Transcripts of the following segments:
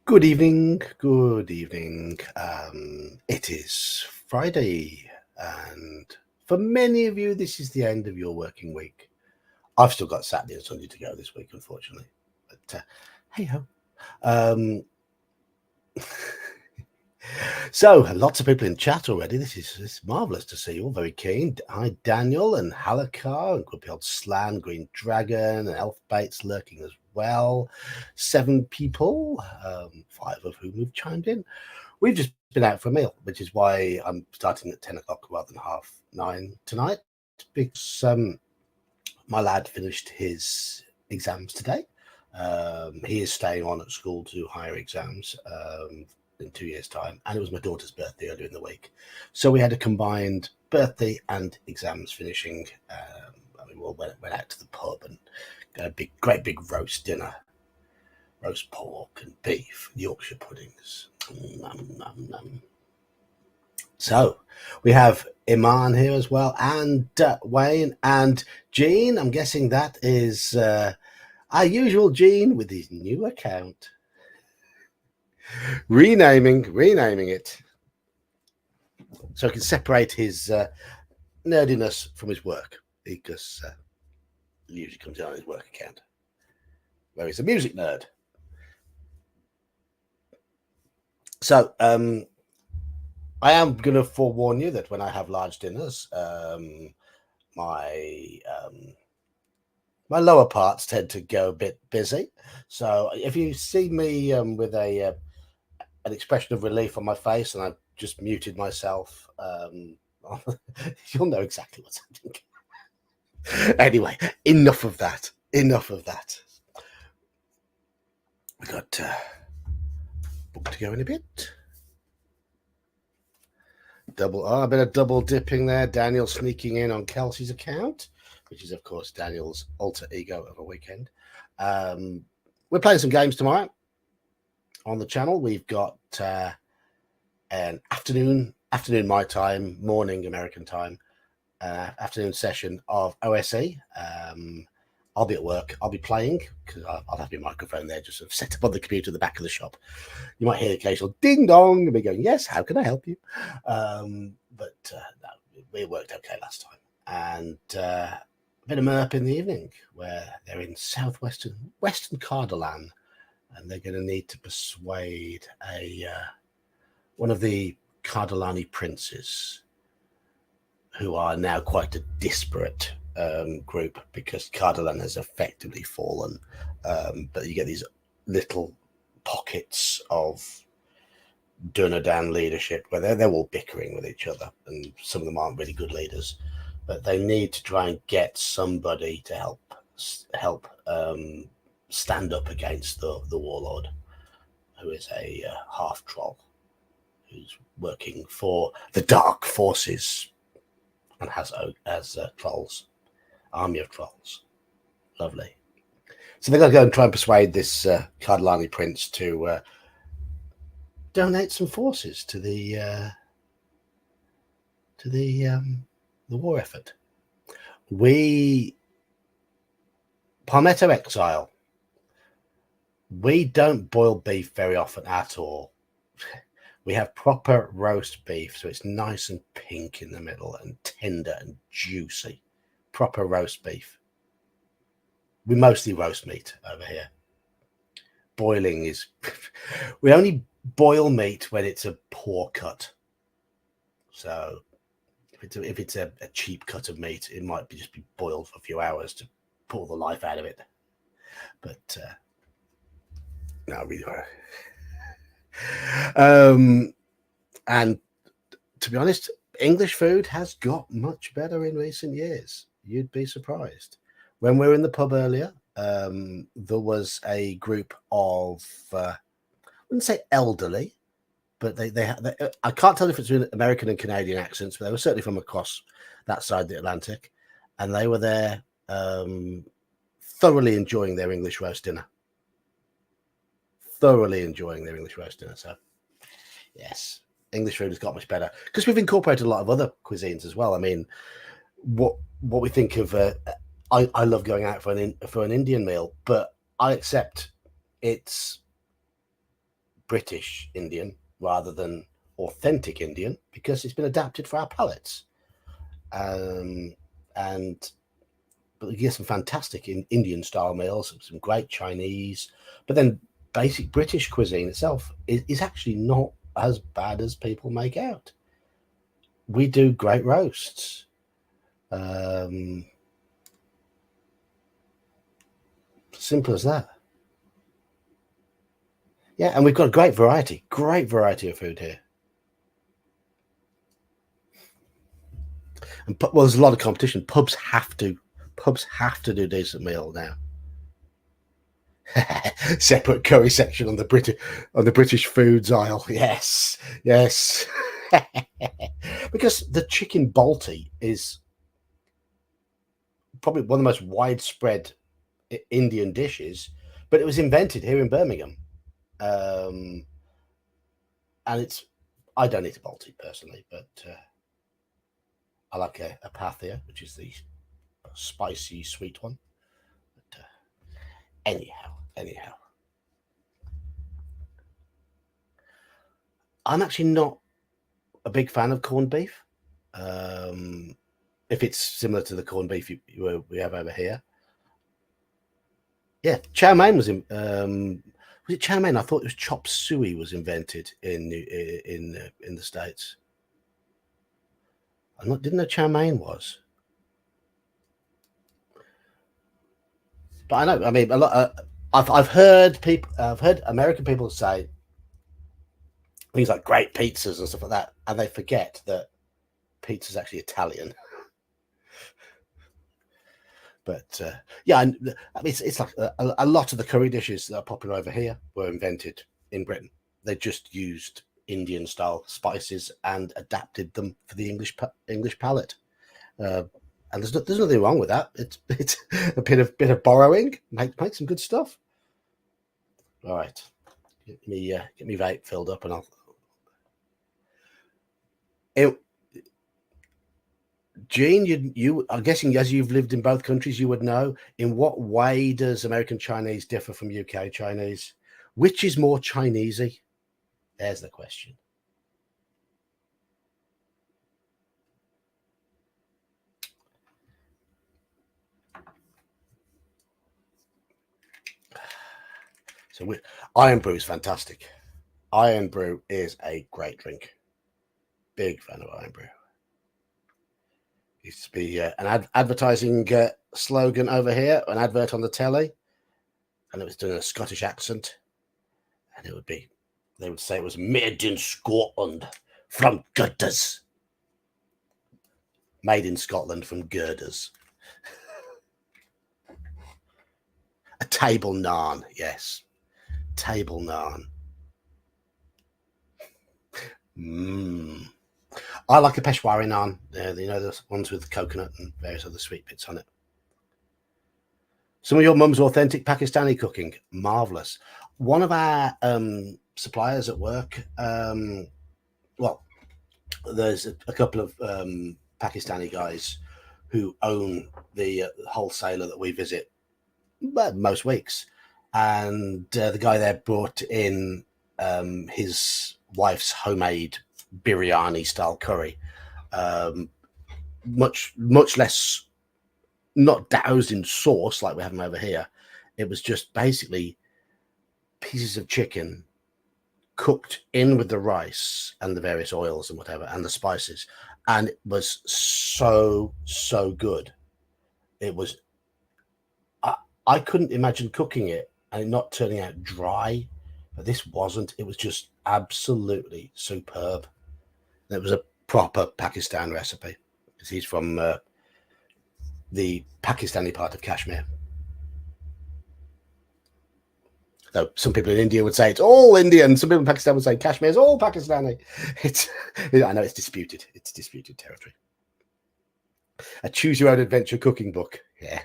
Good evening. Good evening. It is Friday, and for many of you, this is the end of your working week. I've still got Saturday and Sunday to go this week, unfortunately. But hey ho. Um, so lots of people in chat already. This is marvelous to see you all. Very keen. Hi, Daniel and Halakar and Grumpy Old Slan, Green Dragon, and Elf Bates lurking as well. 7 people, 5 of whom have chimed in. We've just been out for a meal, which is why I'm starting at 10 o'clock rather than 9:30 tonight, because my lad finished his exams today. He is staying on at school to higher exams in 2 years' time, and it was my daughter's birthday earlier in the week. So we had a combined birthday and exams finishing. We all went out to the pub and got a great big roast dinner. Roast pork and beef, Yorkshire puddings. Nom, nom, nom. So we have Iman here as well, and Wayne and Gene. I'm guessing that is our usual Gene with his new account. Renaming it. So he can separate his nerdiness from his work, because it usually comes out on his work account, where he's a music nerd. So I am going to forewarn you that when I have large dinners, my lower parts tend to go a bit busy. So if you see me with an expression of relief on my face and I've just muted myself, you'll know exactly what's happening. Anyway, enough of that. We got book to go in a bit. A bit of double dipping there. Daniel sneaking in on Kelsey's account, which is, of course, Daniel's alter ego of a weekend. We're playing some games tomorrow on the channel. We've got an afternoon my time, morning American time, afternoon session of OSE. I'll be at work. I'll be playing because I'll have my microphone there just sort of set up on the computer at the back of the shop. You might hear the occasional ding dong and me going, yes, how can I help you? But no, it worked okay last time. And a bit of MERP in the evening where they're in western Cardolan, and they're going to need to persuade one of the Cardolani princes, who are now quite a disparate group because Cardolan has effectively fallen, but you get these little pockets of Dunedain leadership where they're all bickering with each other, and some of them aren't really good leaders, but they need to try and get somebody to help stand up against the warlord, who is a half troll who's working for the dark forces and has trolls, army of trolls. Lovely. So they're going to go and try and persuade this Cardolani prince to donate some forces to the war effort. Palmetto Exile, we don't boil beef very often at all. We have proper roast beef, so it's nice and pink in the middle and tender and juicy. Proper roast beef. We mostly roast meat over here. Boiling is... we only boil meat when it's a poor cut. So if it's a cheap cut of meat, it might just be boiled for a few hours to pull the life out of it. But no, really. And to be honest, English food has got much better in recent years. You'd be surprised. When we were in the pub earlier, there was a group of, I wouldn't say elderly, but they I can't tell if it's American and Canadian accents, but they were certainly from across that side of the Atlantic, and they were there thoroughly enjoying their English roast dinner. So, yes, English food has got much better because we've incorporated a lot of other cuisines as well. I mean, what we think of, I love going out for an Indian meal, but I accept it's British Indian rather than authentic Indian because it's been adapted for our palates. But you get some fantastic Indian style meals, some great Chinese, but then basic British cuisine itself is actually not as bad as people make out. We do great roasts. Simple as that. Yeah, and we've got a great variety of food here. And well, there's a lot of competition. Pubs have to do decent meal now. Separate curry section on the British foods aisle. Yes. Because the chicken balti is probably one of the most widespread Indian dishes, but it was invented here in Birmingham. And I don't eat a balti personally, but I like a pathia, which is the spicy sweet one. But anyhow, I'm actually not a big fan of corned beef. If it's similar to the corned beef we have over here. Yeah, chow mein was in. Was it chow mein? I thought it was chop suey was invented in the States. Didn't know chow mein was. But I know. I mean, a lot. I've heard American people say things like great pizzas and stuff like that, and they forget that pizza's actually Italian. But yeah, I mean, it's like a lot of the curry dishes that are popular over here were invented in Britain. They just used Indian style spices and adapted them for the English palate. And there's nothing wrong with that. It's a bit of borrowing. Make some good stuff. All right, get me vape filled up, and Gene, I'm guessing as you've lived in both countries, you would know, in what way does American Chinese differ from UK Chinese? Which is more Chinesey? There's the question. So Iron Brew is fantastic. Iron Brew is a great drink. Big fan of Iron Brew. Used to be an advertising slogan over here, an advert on the telly, and it was doing a Scottish accent, and they would say it was made in Scotland from girders. Made in Scotland from girders. A table naan, yes. Table naan. I like a Peshwari naan. The ones with coconut and various other sweet bits on it. Some of your mum's authentic Pakistani cooking, marvelous. One of our suppliers at work, well, there's a couple of Pakistani guys who own the wholesaler that we visit most weeks, and the guy there brought in his wife's homemade biryani style curry, much less, not doused in sauce like we have them over here. It was just basically pieces of chicken cooked in with the rice and the various oils and whatever and the spices, and it was so good. It was, I couldn't imagine cooking it and it not turning out dry, but this wasn't. It was just absolutely superb. It was a proper Pakistan recipe because he's from the Pakistani part of Kashmir. So some people in India would say it's all Indian. Some people in Pakistan would say Kashmir is all Pakistani. I know it's disputed. It's disputed territory. A choose your own adventure cooking book. Yeah.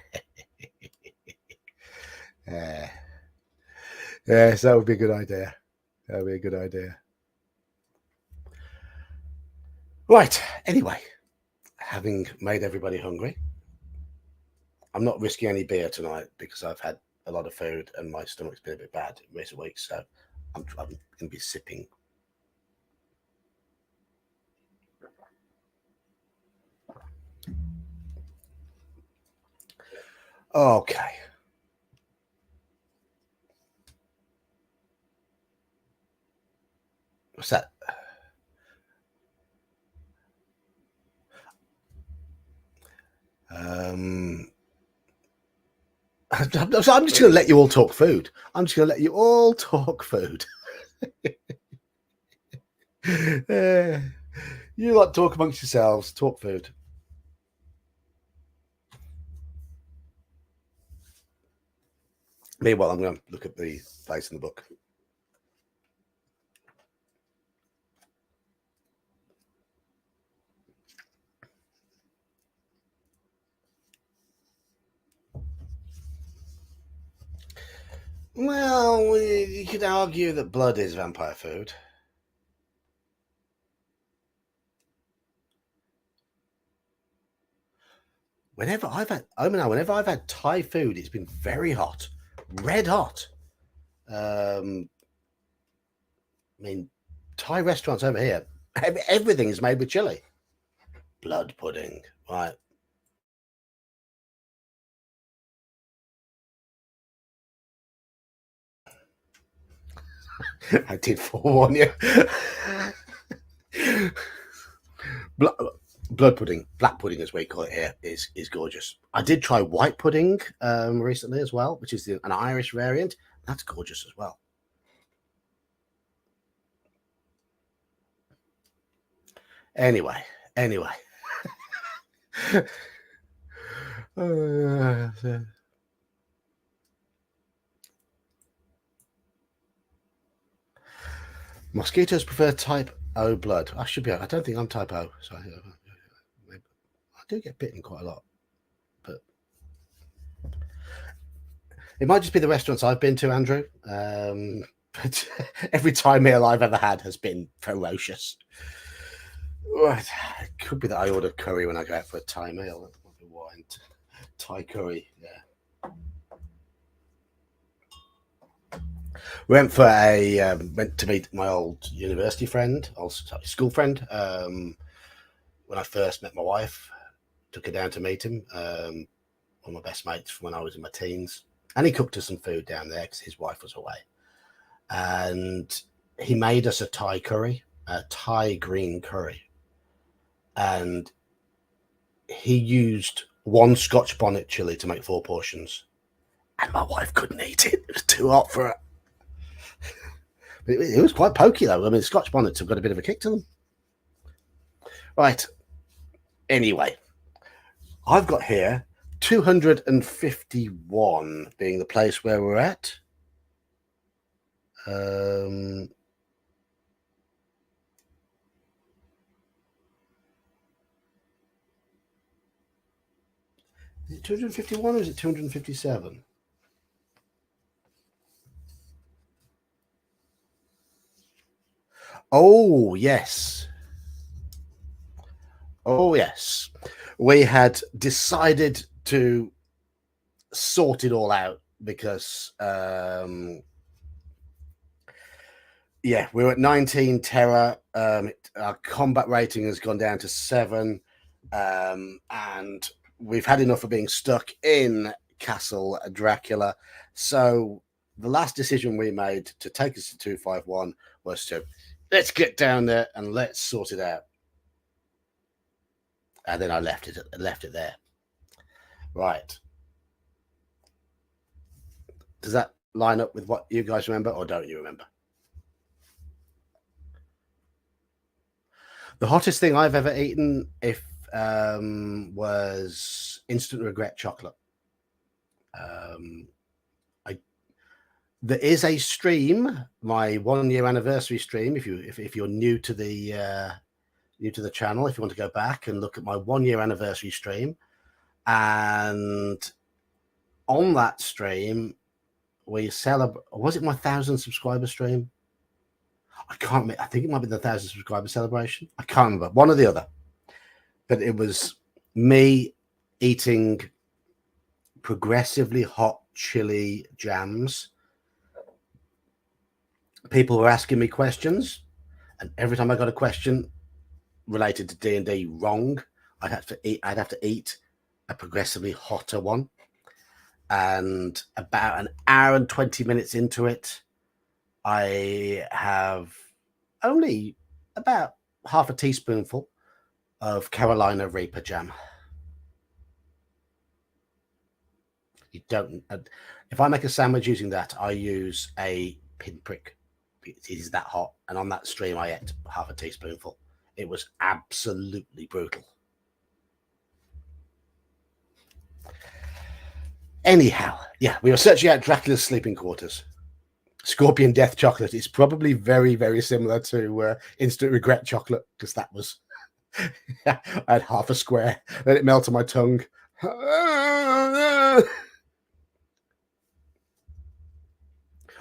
Yes, that would be a good idea. That would be a good idea. Right. Anyway, having made everybody hungry, I'm not risking any beer tonight because I've had a lot of food and my stomach's been a bit bad in recent weeks. So I'm going to be sipping. Okay. What's that? I'm just going to let you all talk food. I'm just going to let you all talk food. You lot talk amongst yourselves. Talk food. Meanwhile, I'm going to look at the face in the book. Well, you could argue that blood is vampire food. Whenever I've had Thai food, it's been very hot, red hot. I mean, Thai restaurants over here, everything is made with chili. Blood pudding, right? I did forewarn you. Blood pudding, black pudding as we call it here, is gorgeous. I did try white pudding recently as well, which is an Irish variant. That's gorgeous as well. Anyway. Mosquitoes prefer type O blood. I don't think I'm type O, so I do get bitten quite a lot, but it might just be the restaurants I've been to, Andrew. But every Thai meal I've ever had has been ferocious. Right. It could be that I order curry when I go out for a Thai meal. That might be why. Thai curry, yeah. Went to meet my old university friend, school friend. When I first met my wife, took her down to meet him. One of my best mates from when I was in my teens, and he cooked us some food down there because his wife was away, and he made us a Thai curry, a Thai green curry, and he used one Scotch bonnet chili to make 4 portions, and my wife couldn't eat it. It was too hot for her. It was quite pokey though. I mean, Scotch bonnets have got a bit of a kick to them. Right. Anyway, I've got here 251 being the place where we're at. 251 or is it 257? Oh, yes. Oh, yes. We had decided to sort it all out because, yeah, we're at 19 terror. Our combat rating has gone down to 7. And we've had enough of being stuck in Castle Dracula. So the last decision we made to take us to 251 was to let's get down there and let's sort it out. And then I left it there. Right. Does that line up with what you guys remember, or don't you remember? The hottest thing I've ever eaten was instant regret chocolate. There is a stream, my 1-year anniversary stream. If you're new to the channel, if you want to go back and look at my 1-year anniversary stream, and on that stream we celebrate. Was it my 1,000 subscriber stream? I can't. I think it might be the 1,000 subscriber celebration. I can't remember, one or the other. But it was me eating progressively hot chili jams People were asking me questions, and every time I got a question related to D&D wrong, I'd have to eat a progressively hotter one. And about an hour and 20 minutes into it, I have only about half a teaspoonful of Carolina Reaper jam. You don't. If I make a sandwich using that, I use a pinprick. It is that hot, and on that stream, I ate half a teaspoonful. It was absolutely brutal. Anyhow, yeah, we were searching out Dracula's sleeping quarters. Scorpion Death chocolate is probably very, very similar to Instant Regret chocolate, because that was I had half a square, let it melt on my tongue.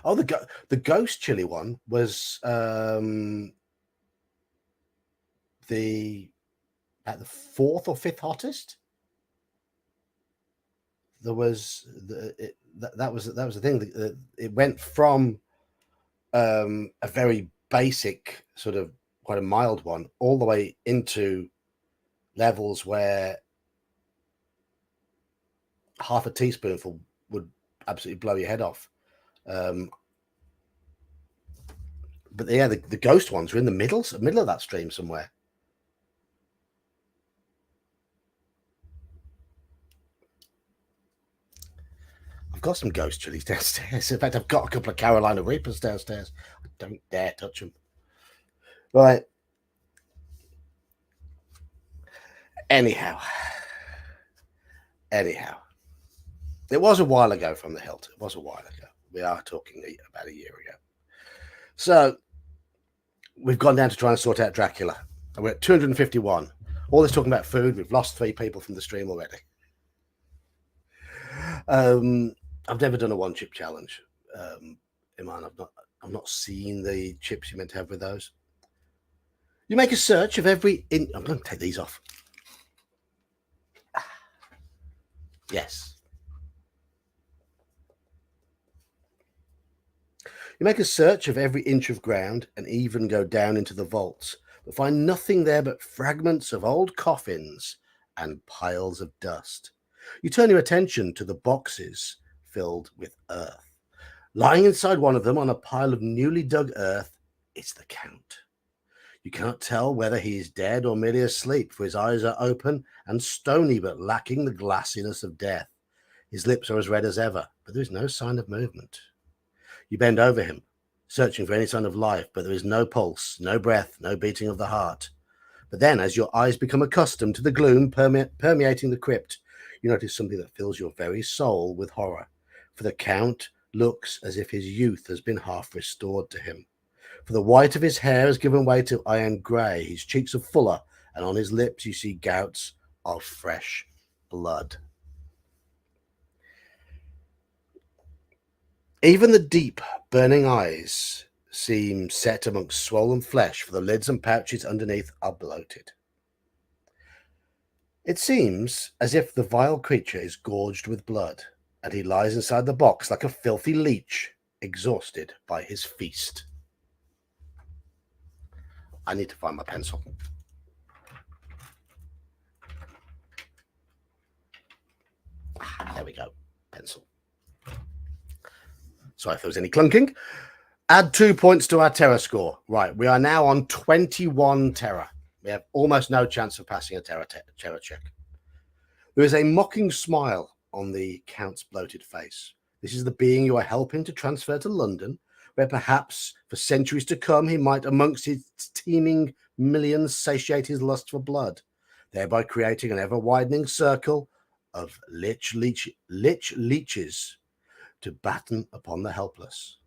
Oh, the ghost chili one was the at the fourth or fifth hottest. There was that was the thing. It went from a very basic sort of quite a mild one all the way into levels where half a teaspoonful would absolutely blow your head off. But yeah, the ghost ones are in the middle of that stream somewhere. I've got some ghost chilies downstairs. In fact, I've got a couple of Carolina Reapers downstairs. I don't dare touch them. Right. Anyhow, it was a while ago from the hilt. It was a while ago. We are talking about a year ago. So we've gone down to try and sort out Dracula. And we're at 251. All this talking about food. We've lost 3 people from the stream already. I've never done a one chip challenge. Iman, I've not seen the chips you meant to have with those. You make a search of every. I'm going to take these off. Yes. You make a search of every inch of ground and even go down into the vaults, but find nothing there but fragments of old coffins and piles of dust. You turn your attention to the boxes filled with earth. Lying inside one of them on a pile of newly dug earth, it's the Count. You cannot tell whether he is dead or merely asleep, for his eyes are open and stony, but lacking the glassiness of death. His lips are as red as ever, but there is no sign of movement. You bend over him, searching for any sign of life, but there is no pulse, no breath, no beating of the heart. But then, as your eyes become accustomed to the gloom permeating the crypt, you notice something that fills your very soul with horror. For the Count looks as if his youth has been half restored to him. For the white of his hair has given way to iron grey, his cheeks are fuller, and on his lips you see gouts of fresh blood. Even the deep, burning eyes seem set amongst swollen flesh, for the lids and pouches underneath are bloated. It seems as if the vile creature is gorged with blood, and he lies inside the box like a filthy leech, exhausted by his feast. I need to find my pencil. There we go. Pencil. Sorry if there was any clunking. Add 2 points to our terror score. Right, we are now on 21 terror. We have almost no chance of passing a terror check. There is a mocking smile on the Count's bloated face. This is the being you are helping to transfer to London, where perhaps for centuries to come he might, amongst his teeming millions, satiate his lust for blood, thereby creating an ever-widening circle of leeches to batten upon the helpless.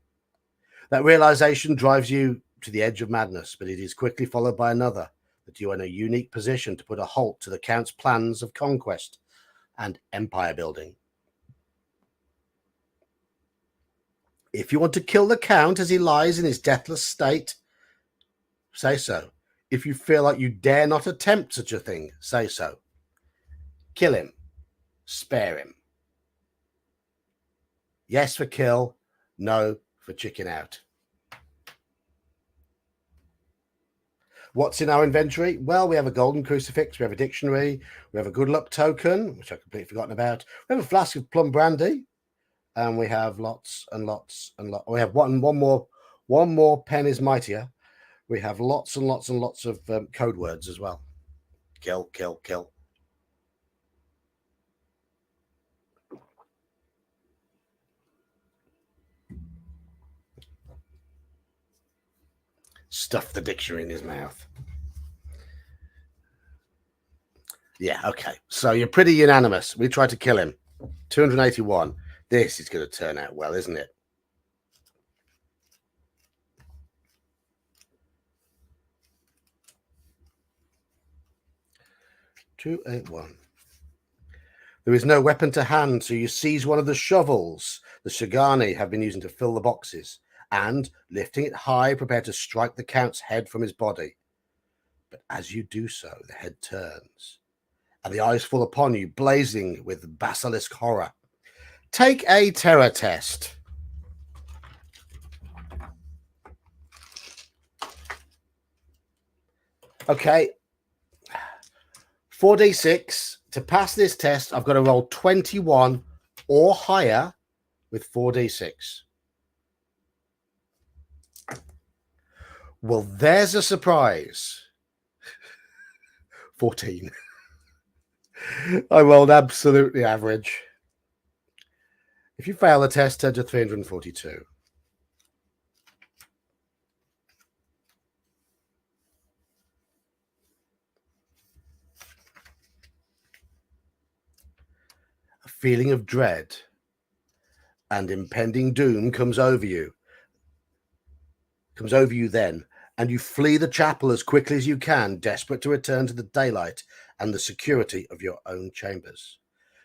That realization drives you to the edge of madness, but it is quickly followed by another, that you are in a unique position to put a halt to the Count's plans of conquest and empire building. If you want to kill the Count as he lies in his deathless state, say so. If you feel like you dare not attempt such a thing, say so. Kill him. Spare him. Yes for kill, no for chicken out. What's in our inventory? Well, we have a golden crucifix, we have a dictionary, we have a good luck token, which I've completely forgotten about. We have a flask of plum brandy, and we have lots and lots and lots. We have one more pen is mightier. We have lots and lots and lots of code words as well. Kill, kill, kill. Stuff the dictionary in his mouth. Yeah, okay. So you're pretty unanimous. We tried to kill him. 281. This is going to turn out well, isn't it? (281). There is no weapon to hand, so you seize one of the shovels the Shigani have been using to fill the boxes, and, lifting it high, prepare to strike the Count's head from his body. But as you do so, the head turns, and the eyes fall upon you, blazing with basilisk horror. Take a terror test. Okay. 4d6. To pass this test, I've got to roll 21 or higher with 4d6. Well, there's a surprise. 14. I rolled absolutely average. If you fail the test, turn to 342. A feeling of dread and impending doom comes over you then, and you flee the chapel as quickly as you can, desperate to return to the daylight and the security of your own chambers.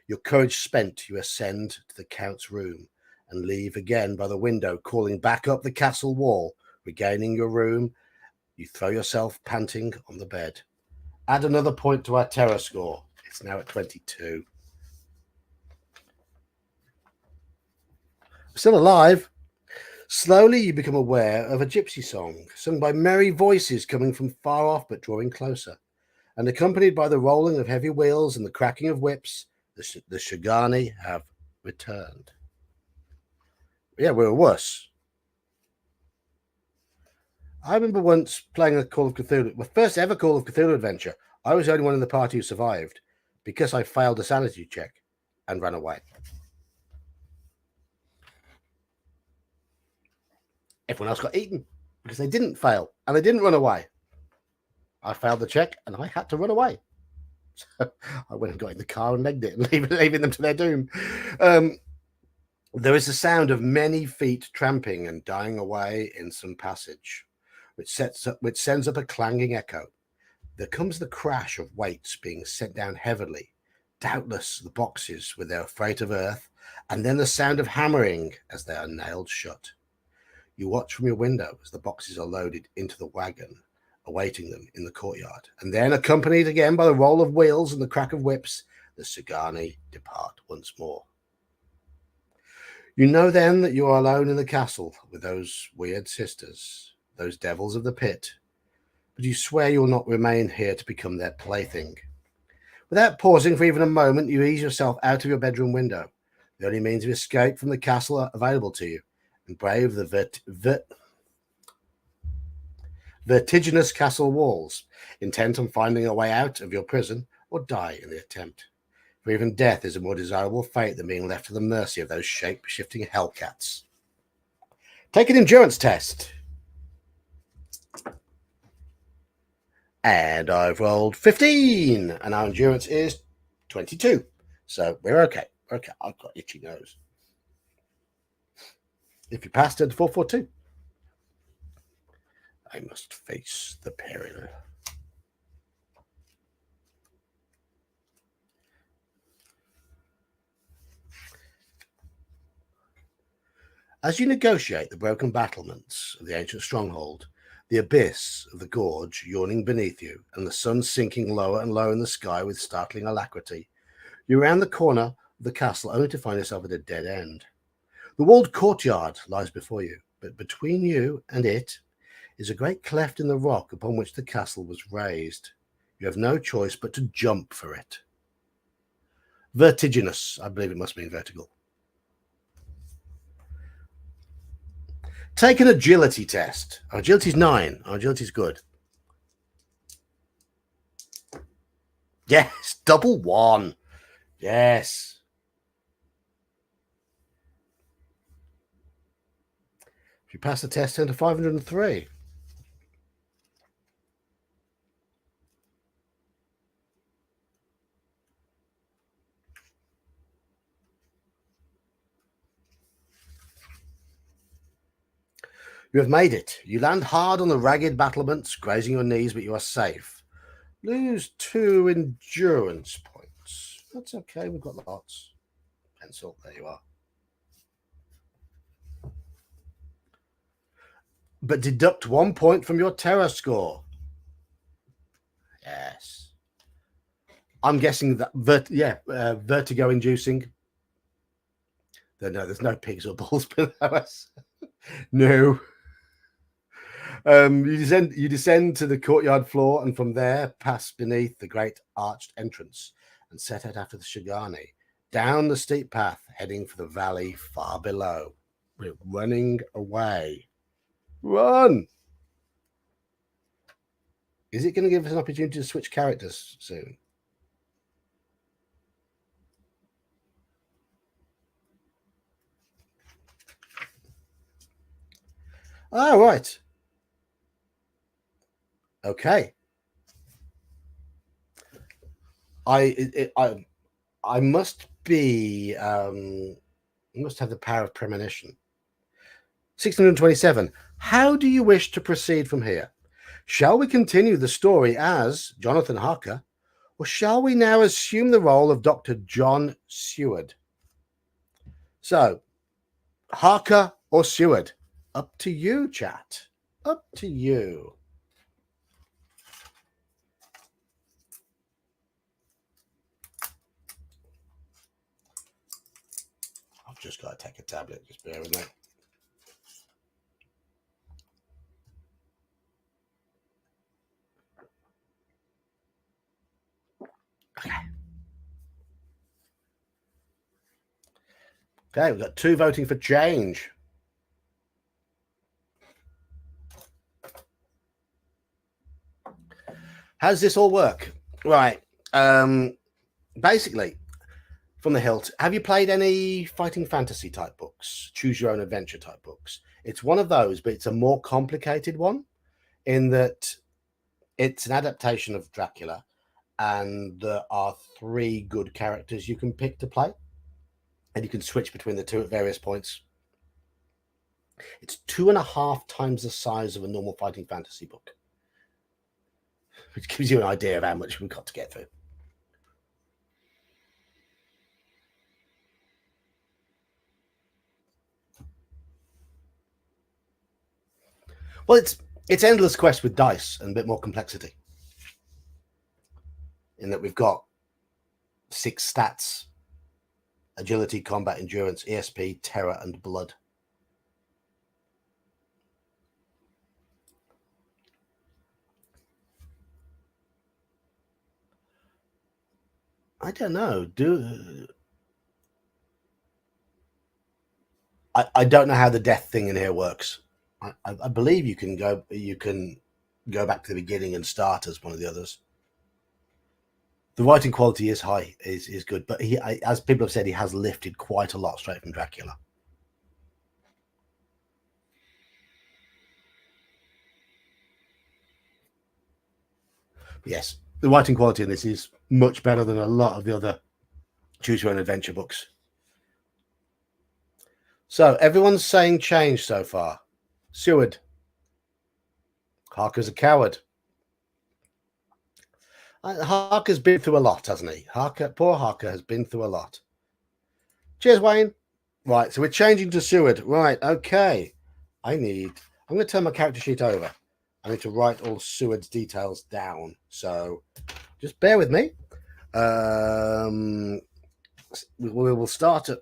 Your courage spent, you ascend to the Count's room and leave again by the window, calling back up the castle wall. Regaining your room, you throw yourself panting on the bed. Add another point to our terror score. It's now at 22. Still alive. Slowly you become aware of a gypsy song, sung by merry voices coming from far off but drawing closer, and accompanied by the rolling of heavy wheels and the cracking of whips. The Shigani have returned. Yeah, we were worse. I remember once playing a Call of Cthulhu, my first ever Call of Cthulhu adventure. I was the only one in the party who survived because I failed a sanity check and ran away. Everyone else got eaten because they didn't fail and they didn't run away. I failed the check and I had to run away. So I went and got in the car and legged it and leaving them to their doom. There is the sound of many feet tramping and dying away in some passage, which sends up a clanging echo. There comes the crash of weights being set down heavily, doubtless the boxes with their freight of earth, and then the sound of hammering as they are nailed shut. You watch from your window as the boxes are loaded into the wagon, awaiting them in the courtyard, and then, accompanied again by the roll of wheels and the crack of whips, the Shigani depart once more. You know then that you are alone in the castle with those weird sisters, those devils of the pit, but you swear you will not remain here to become their plaything. Without pausing for even a moment, you ease yourself out of your bedroom window, the only means of escape from the castle available to you, and brave the vertiginous castle walls, intent on finding a way out of your prison or die in the attempt. For even death is a more desirable fate than being left to the mercy of those shape-shifting hellcats. Take an endurance test. And I've rolled 15, and our endurance is 22. So we're okay. Okay, I've got itchy nose. If you passed it, 442. I must face the peril. As you negotiate the broken battlements of the ancient stronghold, the abyss of the gorge yawning beneath you, and the sun sinking lower and lower in the sky with startling alacrity, you round the corner of the castle only to find yourself at a dead end. The walled courtyard lies before you, but between you and it is a great cleft in the rock upon which the castle was raised. You have no choice but to jump for it. Vertiginous, I believe it must mean vertical. Take an agility test. Our agility's 9. Our agility's good. Yes, double 1. Yes. If you pass the test, turn to 503. You have made it. You land hard on the ragged battlements, grazing your knees, but you are safe. Lose 2 endurance points. That's okay, we've got lots. Pencil, there you are. But deduct 1 point from your terror score. Yes. I'm guessing that, vertigo inducing. No, there's no pigs or bulls below us. No. You descend to the courtyard floor, and from there pass beneath the great arched entrance and set out after the Shigani, down the steep path, heading for the valley far below. We're running away. Run! Is it going to give us an opportunity to switch characters soon? Oh, right. Okay. I must be must have the power of premonition. 1627. How do you wish to proceed from here? Shall we continue the story as Jonathan Harker, or shall we now assume the role of Dr. John Seward? So, Harker or Seward? Up to you, chat. Up to you. I've just got to take a tablet. Just bear with me. Okay, we've got 2 voting for change. How does this all work? Right. Basically, from the hilt, have you played any fighting fantasy type books? Choose your own adventure type books. It's one of those, but it's a more complicated one in that it's an adaptation of Dracula, and there are 3 good characters you can pick to play, and you can switch between the 2 at various points. It's 2.5 times the size of a normal fighting fantasy book, which gives you an idea of how much we've got to get through. Well, it's Endless Quest with dice and a bit more complexity, in that we've got 6 stats: agility, combat, endurance, ESP, terror, and blood. I don't know. I don't know how the death thing in here works. I believe you can go back to the beginning and start as one of the others. The writing quality is high, is good, but as people have said, he has lifted quite a lot straight from Dracula. But yes, the writing quality in this is much better than a lot of the other choose your own adventure books. So everyone's saying change so far. Seward. Harker's a coward. Harker's been through a lot, hasn't he? Poor Harker has been through a lot. Cheers, Wayne. Right, so we're changing to Seward. Right, okay. I'm going to turn my character sheet over. I need to write all Seward's details down. So just bear with me. We will start at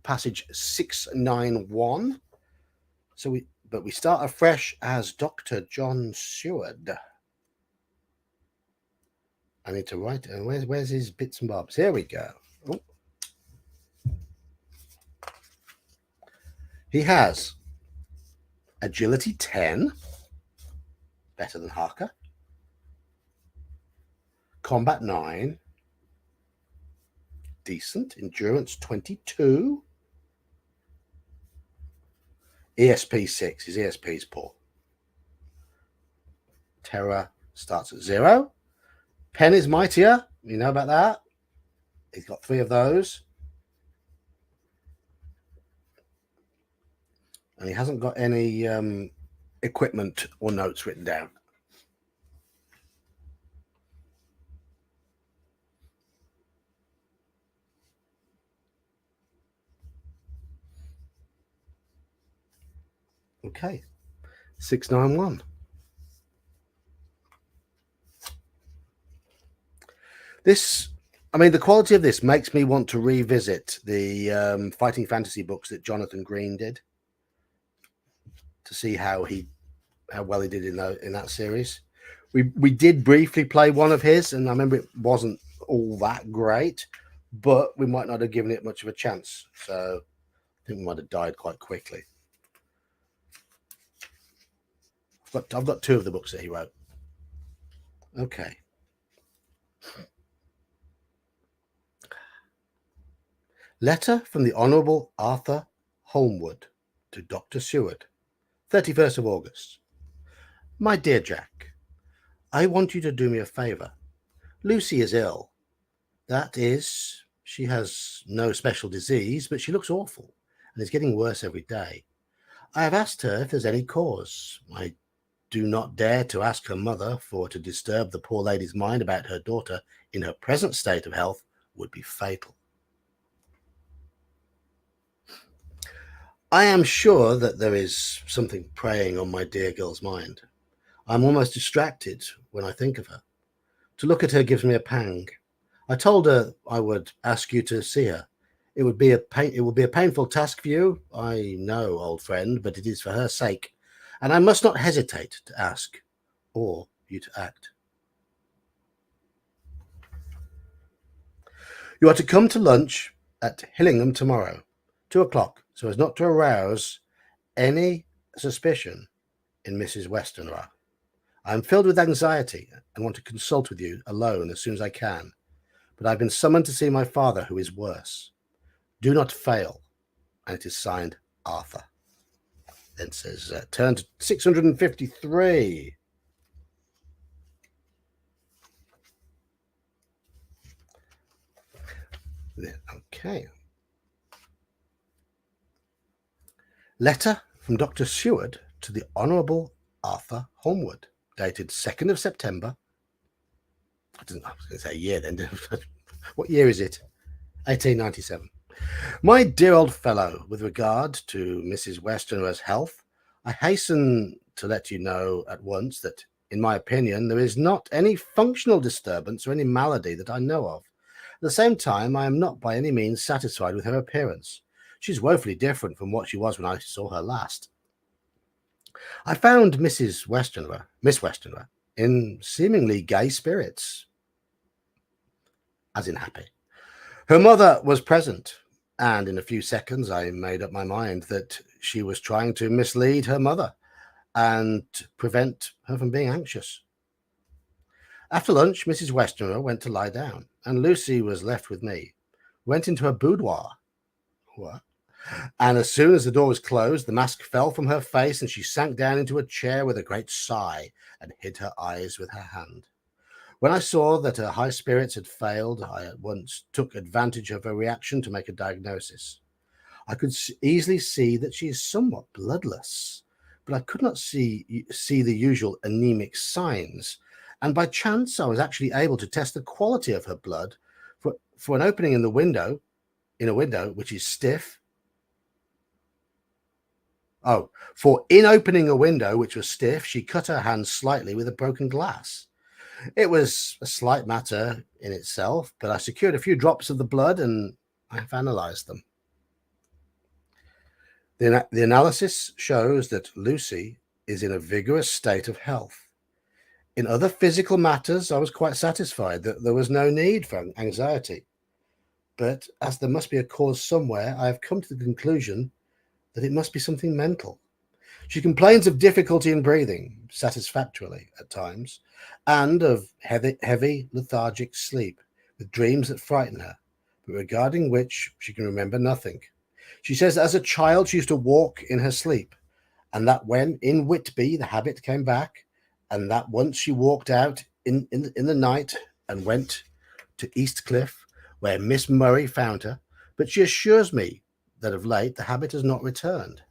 passage 691. So but we start afresh as Dr. John Seward. I need to write. Where's his bits and bobs? Here we go. Oh. He has agility 10, better than Harker. Combat 9, decent. Endurance 22. ESP 6. His ESP is poor. Terror starts at 0. Pen is mightier. You know about that. He's got 3 of those. And he hasn't got any equipment or notes written down. Okay. 691. This, I mean, the quality of this makes me want to revisit the fighting fantasy books that Jonathan Green did to see how well he did in that series. We did briefly play one of his, and I remember it wasn't all that great, but we might not have given it much of a chance. So I think we might have died quite quickly. I've got 2 of the books that he wrote. Okay. Letter from the Honourable Arthur Holmwood to Dr. Seward, 31st of August. My dear Jack, I want you to do me a favour. Lucy is ill. That is, she has no special disease, but she looks awful and is getting worse every day. I have asked her if there's any cause. I do not dare to ask her mother, for to disturb the poor lady's mind about her daughter in her present state of health would be fatal. I am sure that there is something preying on my dear girl's mind. I'm almost distracted when I think of her. To look at her gives me a pang. I told her I would ask you to see her. It will be a painful task for you, I know, old friend, but it is for her sake, and I must not hesitate to ask or you to act. You are to come to lunch at Hillingham tomorrow, 2 o'clock, so as not to arouse any suspicion in Mrs. Westenra. I am filled with anxiety and want to consult with you alone as soon as I can, but I've been summoned to see my father, who is worse. Do not fail. And it is signed Arthur. Then it says, turn to 653. Okay. Letter from Dr. Seward to the Honourable Arthur Holmwood, dated 2nd of September. I was going to say a year then. What year is it? 1897. My dear old fellow, with regard to Mrs. Westenra's health, I hasten to let you know at once that, in my opinion, there is not any functional disturbance or any malady that I know of. At the same time, I am not by any means satisfied with her appearance. She's woefully different from what she was when I saw her last. I found Miss Westenra, in seemingly gay spirits, as in happy. Her mother was present, and in a few seconds I made up my mind that she was trying to mislead her mother and prevent her from being anxious. After lunch, Mrs. Westenra went to lie down, and Lucy was left with me. Went into her boudoir. What? And as soon as the door was closed, the mask fell from her face, and she sank down into a chair with a great sigh and hid her eyes with her hand. When I saw that her high spirits had failed, I at once took advantage of her reaction to make a diagnosis. I could easily see that she is somewhat bloodless, but I could not see the usual anemic signs. And by chance, I was actually able to test the quality of her blood for an opening in a window which is stiff. For in opening a window which was stiff, she cut her hand slightly with a broken glass. It was a slight matter in itself, but I secured a few drops of the blood and I have analyzed them. The analysis shows that Lucy is in a vigorous state of health. In other physical matters, I was quite satisfied that there was no need for anxiety. But as there must be a cause somewhere, I have come to the conclusion that it must be something mental. She complains of difficulty in breathing satisfactorily at times, and of heavy lethargic sleep, with dreams that frighten her, but regarding which she can remember nothing. She says that as a child she used to walk in her sleep, and that when in Whitby the habit came back, and that once she walked out in the night and went to East Cliff, where Miss Murray found her, but she assures me that of late the habit has not returned.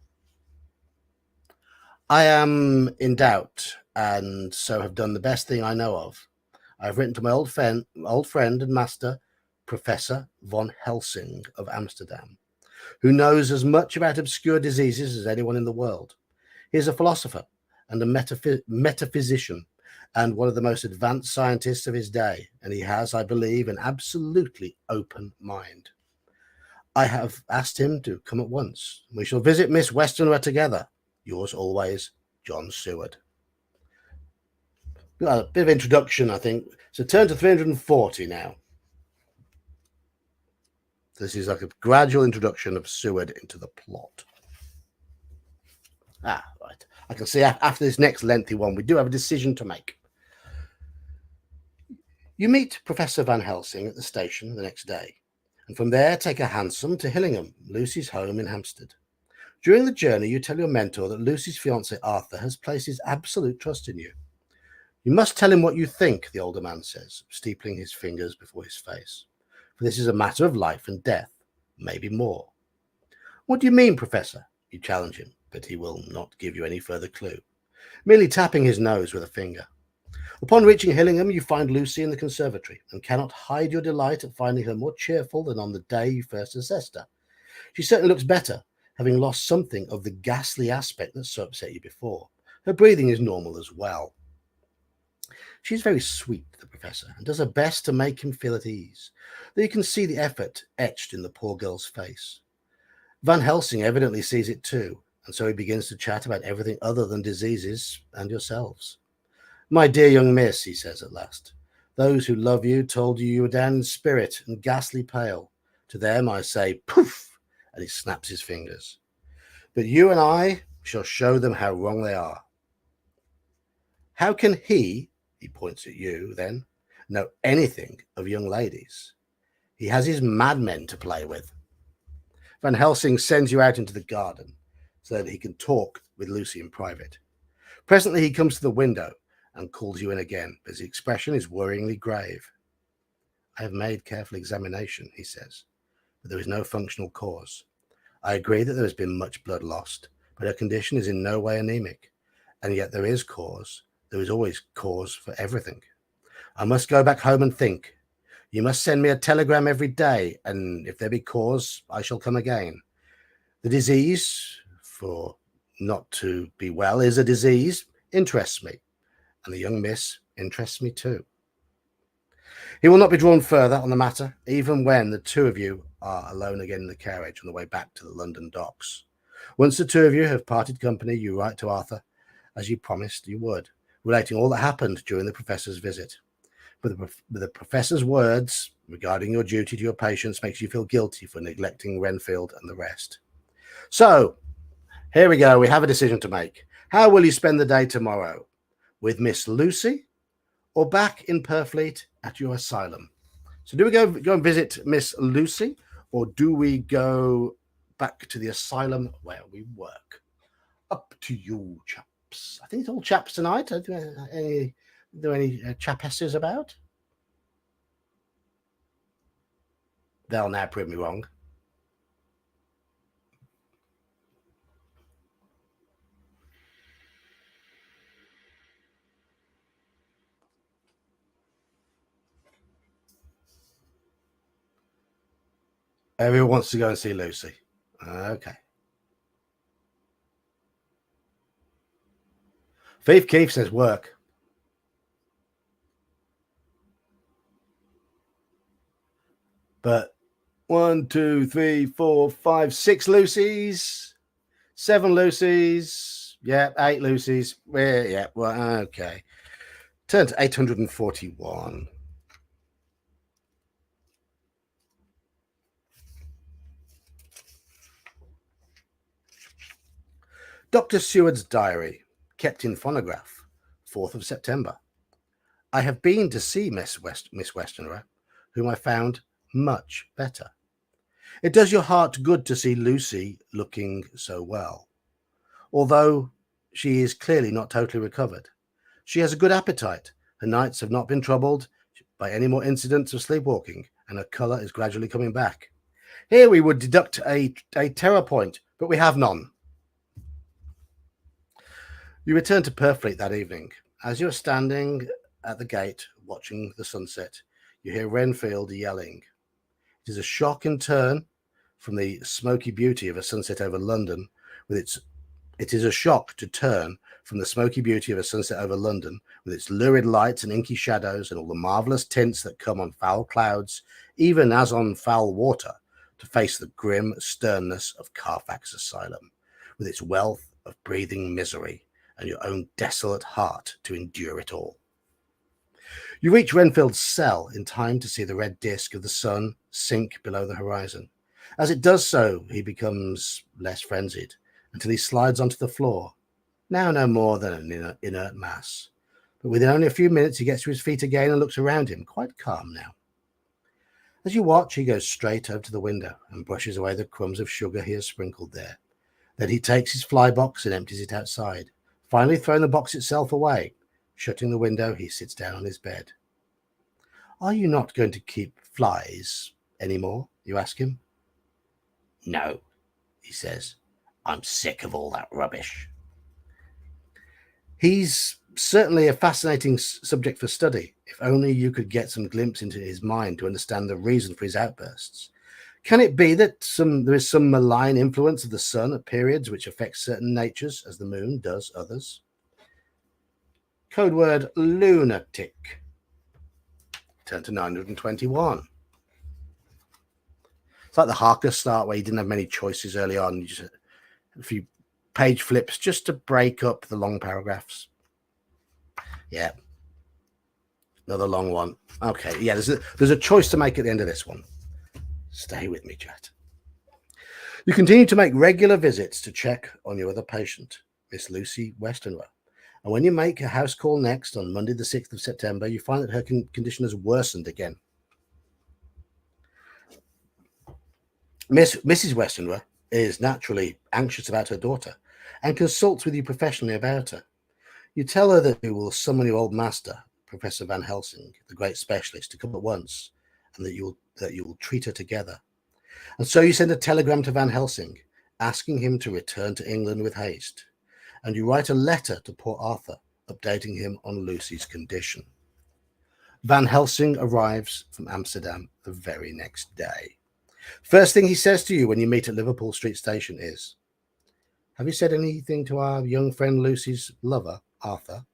I am in doubt, and so have done the best thing I know of. I have written to my old friend and master, Professor von Helsing of Amsterdam, who knows as much about obscure diseases as anyone in the world. He is a philosopher and a metaphysician, and one of the most advanced scientists of his day, and he has, I believe, an absolutely open mind. I have asked him to come at once. We shall visit Miss Westenra together. Yours always, John Seward. A bit of introduction, I think. So turn to 340 now. This is like a gradual introduction of Seward into the plot. Right. I can see after this next lengthy one, we do have a decision to make. You meet Professor Van Helsing at the station the next day, and from there take a hansom to Hillingham, Lucy's home in Hampstead. During the journey, you tell your mentor that Lucy's fiancé Arthur has placed his absolute trust in you. You must tell him what you think, the older man says, steepling his fingers before his face. For this is a matter of life and death, maybe more. What do you mean, Professor? You challenge him, but he will not give you any further clue, merely tapping his nose with a finger. Upon reaching Hillingham, you find Lucy in the conservatory, and cannot hide your delight at finding her more cheerful than on the day you first assessed her. She certainly looks better, having lost something of the ghastly aspect that so upset you before. Her breathing is normal as well. She is very sweet, the professor, and does her best to make him feel at ease, though you can see the effort etched in the poor girl's face. Van Helsing evidently sees it too, and so he begins to chat about everything other than diseases and yourselves. My dear young miss, he says at last, those who love you told you you were down in spirit and ghastly pale. To them I say, poof, and he snaps his fingers. But you and I shall show them how wrong they are. How can he points at you then, know anything of young ladies? He has his madmen to play with. Van Helsing sends you out into the garden so that he can talk with Lucy in private. Presently he comes to the window and calls you in again, but his expression is worryingly grave. I have made careful examination, he says, but there is no functional cause. I agree that there has been much blood lost, but her condition is in no way anemic, and yet there is cause. There is always cause for everything. I must go back home and think. You must send me a telegram every day, and if there be cause, I shall come again. The disease, for not to be well is a disease, interests me, and the young miss interests me too. He will not be drawn further on the matter, even when the two of you are alone again in the carriage on the way back to the London docks. Once the two of you have parted company, you write to Arthur, as you promised you would, relating all that happened during the professor's visit. But the professor's words regarding your duty to your patients makes you feel guilty for neglecting Renfield and the rest. So, here we go. We have a decision to make. How will you spend the day tomorrow? With Miss Lucy or back in Purfleet at your asylum? So do we go and visit Miss Lucy, or do we go back to the asylum where we work? Up to you, chaps. I think it's all chaps tonight. Are there any chapesses about? They'll now prove me wrong. Everyone wants to go and see Lucy. Okay. Thief Keith says work. But 1, 2, 3, 4, 5, 6 Lucys. 7 Lucy's. Yeah, 8 Lucy's. Yeah, well, okay. Turn to 841. Dr. Seward's diary, kept in phonograph, 4th of September. I have been to see Miss Westerner, whom I found much better. It does your heart good to see Lucy looking so well, although she is clearly not totally recovered. She has a good appetite. Her nights have not been troubled by any more incidents of sleepwalking, and her colour is gradually coming back. Here we would deduct a terror point, but we have none. You return to Purfleet that evening. As you are standing at the gate watching the sunset, you hear Renfield yelling. It is a shock and turn from the smoky beauty of a sunset over London with its It is a shock to turn from the smoky beauty of a sunset over London with its lurid lights and inky shadows and all the marvellous tints that come on foul clouds, even as on foul water, to face the grim sternness of Carfax Asylum, with its wealth of breathing misery and your own desolate heart to endure it all. You reach Renfield's cell in time to see the red disk of the sun sink below the horizon. As it does so, he becomes less frenzied, until he slides onto the floor, now no more than an inert mass. But within only a few minutes, he gets to his feet again and looks around him, quite calm now. As you watch, he goes straight over to the window and brushes away the crumbs of sugar he has sprinkled there. Then he takes his fly box and empties it outside, finally throwing the box itself away. Shutting the window, he sits down on his bed. Are you not going to keep flies any more? You ask him. No, he says. I'm sick of all that rubbish. He's certainly a fascinating subject for study, if only you could get some glimpse into his mind to understand the reason for his outbursts. Can it be that there is some malign influence of the sun at periods which affects certain natures as the moon does others? Code word lunatic. Turn to 921. It's like the Harker start where you didn't have many choices early on. You just a few page flips just to break up the long paragraphs. Yeah. Another long one. Okay. Yeah, there's a choice to make at the end of this one. Stay with me, chat. You continue to make regular visits to check on your other patient, Miss Lucy Westenra. And when you make a house call next on Monday, the 6th of September, you find that her condition has worsened again. Mrs. Westenra is naturally anxious about her daughter and consults with you professionally about her. You tell her that you will summon your old master, Professor Van Helsing, the great specialist, to come at once, and that you will treat her together. And so you send a telegram to Van Helsing, asking him to return to England with haste. And you write a letter to poor Arthur, updating him on Lucy's condition. Van Helsing arrives from Amsterdam the very next day. First thing he says to you when you meet at Liverpool Street Station is, have you said anything to our young friend Lucy's lover, Arthur?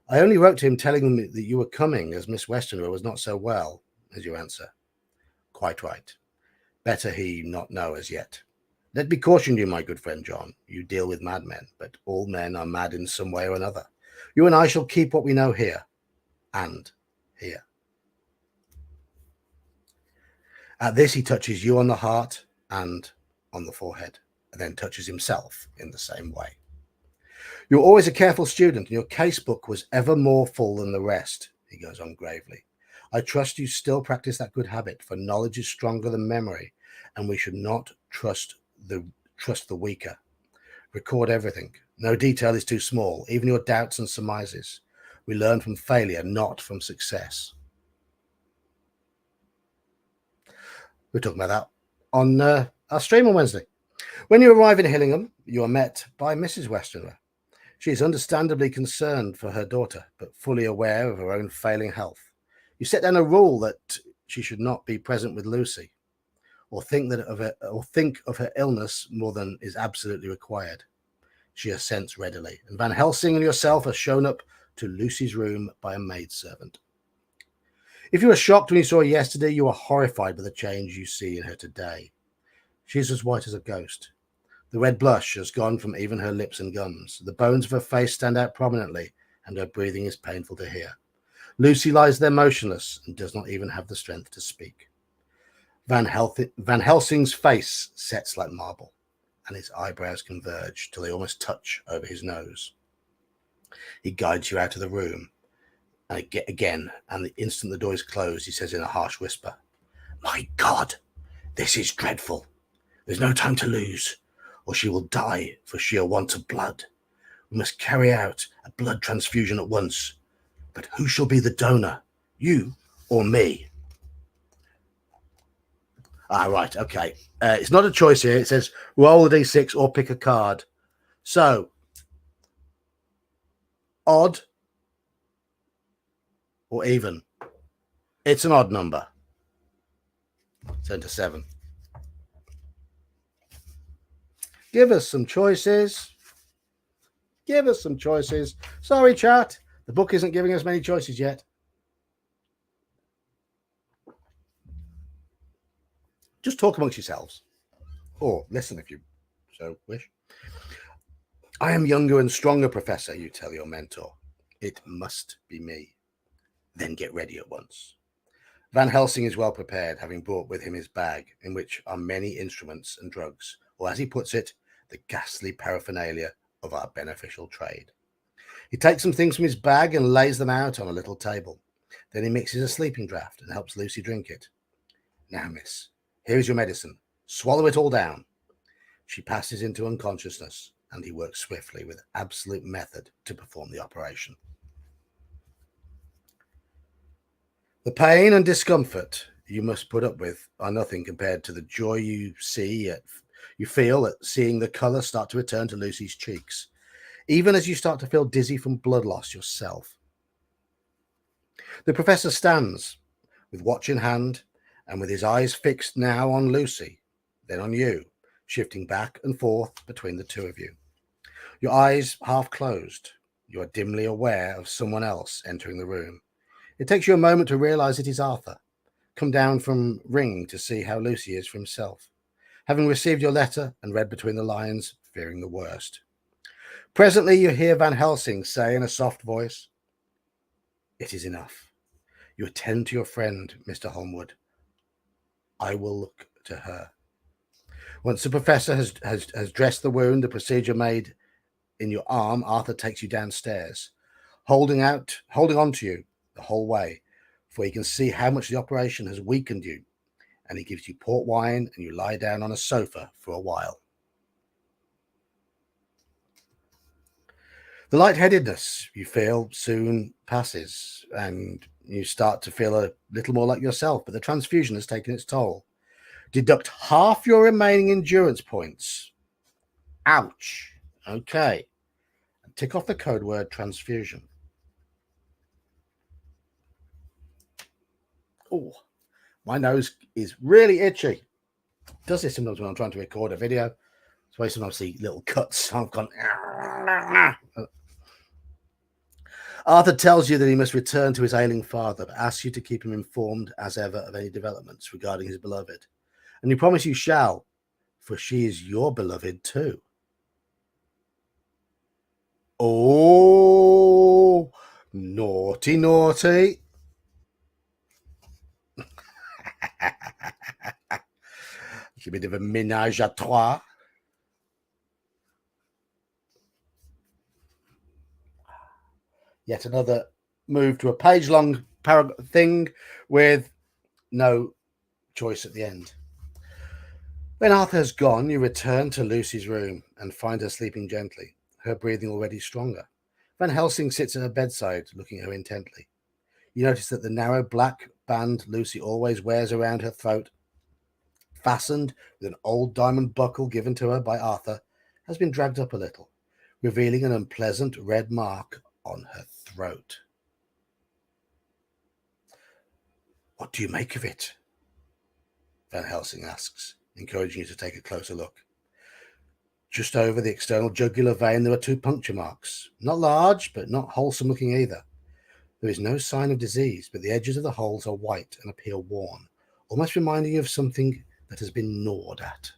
I only wrote to him telling him that you were coming, as Miss Westenra was not so well, as you answer. Quite right. Better he not know as yet. Let me caution you, my good friend John. You deal with madmen, but all men are mad in some way or another. You and I shall keep what we know here, and here. At this, he touches you on the heart and on the forehead, and then touches himself in the same way. You're always a careful student, and your casebook was ever more full than the rest, he goes on gravely. I trust you still practice that good habit, for knowledge is stronger than memory, and we should not trust the weaker. Record everything. No detail is too small, even your doubts and surmises. We learn from failure, not from success. We're talking about that on our stream on Wednesday. When you arrive in Hillingham, you are met by Mrs. Westenra. She is understandably concerned for her daughter, but fully aware of her own failing health. You set down a rule that she should not be present with Lucy, or think of her illness more than is absolutely required. She assents readily, and Van Helsing and yourself are shown up to Lucy's room by a maidservant. If you were shocked when you saw her yesterday, you are horrified by the change you see in her today. She is as white as a ghost. The red blush has gone from even her lips and gums. The bones of her face stand out prominently, and her breathing is painful to hear. Lucy lies there motionless and does not even have the strength to speak. Van Helsing's face sets like marble, and his eyebrows converge till they almost touch over his nose. He guides you out of the room, and again, and the instant the door is closed, he says in a harsh whisper, "My God, this is dreadful. There's no time to lose, or she will die for sheer want of blood. We must carry out a blood transfusion at once. But who shall be the donor, you or me?" Right, okay. It's not a choice here. It says roll a d6 or pick a card. So, odd or even? It's an odd number. Send to 7. Give us some choices. Give us some choices. Sorry, chat. The book isn't giving us many choices yet. Just talk amongst yourselves. Or listen if you so wish. "I am younger and stronger, Professor," you tell your mentor. "It must be me." "Then get ready at once." Van Helsing is well prepared, having brought with him his bag, in which are many instruments and drugs, or as he puts it, the ghastly paraphernalia of our beneficial trade. He takes some things from his bag and lays them out on a little table. Then he mixes a sleeping draught and helps Lucy drink it. "Now, miss, here is your medicine. Swallow it all down." She passes into unconsciousness, and he works swiftly with absolute method to perform the operation. The pain and discomfort you must put up with are nothing compared to the joy you feel at seeing the colour start to return to Lucy's cheeks, even as you start to feel dizzy from blood loss yourself. The professor stands, with watch in hand, and with his eyes fixed now on Lucy, then on you, shifting back and forth between the two of you. Your eyes half closed, you are dimly aware of someone else entering the room. It takes you a moment to realise it is Arthur, come down from Ring to see how Lucy is for himself, having received your letter and read between the lines, fearing the worst. Presently you hear Van Helsing say in a soft voice, "It is enough. You attend to your friend, Mr. Holmwood. I will look to her." Once the professor has dressed the wound, the procedure made in your arm, Arthur takes you downstairs, holding on to you the whole way, for he can see how much the operation has weakened you, and he gives you port wine, and you lie down on a sofa for a while. The lightheadedness you feel soon passes, and you start to feel a little more like yourself, but the transfusion has taken its toll. Deduct half your remaining endurance points. Ouch. Okay. Tick off the code word transfusion. Oh, my nose is really itchy. It does this sometimes when I'm trying to record a video. It's why sometimes I see little cuts. I've gone. Arthur tells you that he must return to his ailing father, but asks you to keep him informed as ever of any developments regarding his beloved. And you promise you shall, for she is your beloved too. Oh, naughty, naughty. It's a bit of a ménage à trois. Yet another move to a page-long thing with no choice at the end. When Arthur has gone, you return to Lucy's room and find her sleeping gently, her breathing already stronger. Van Helsing sits at her bedside, looking at her intently. You notice that the narrow black band Lucy always wears around her throat, fastened with an old diamond buckle given to her by Arthur, has been dragged up a little, revealing an unpleasant red mark on her throat. What do you make of it? Van Helsing asks, encouraging you to take a closer look. Just over the external jugular vein there are 2 puncture marks, not large, but not wholesome looking either. There is no sign of disease, but the edges of the holes are white and appear worn, almost reminding you of something that has been gnawed at.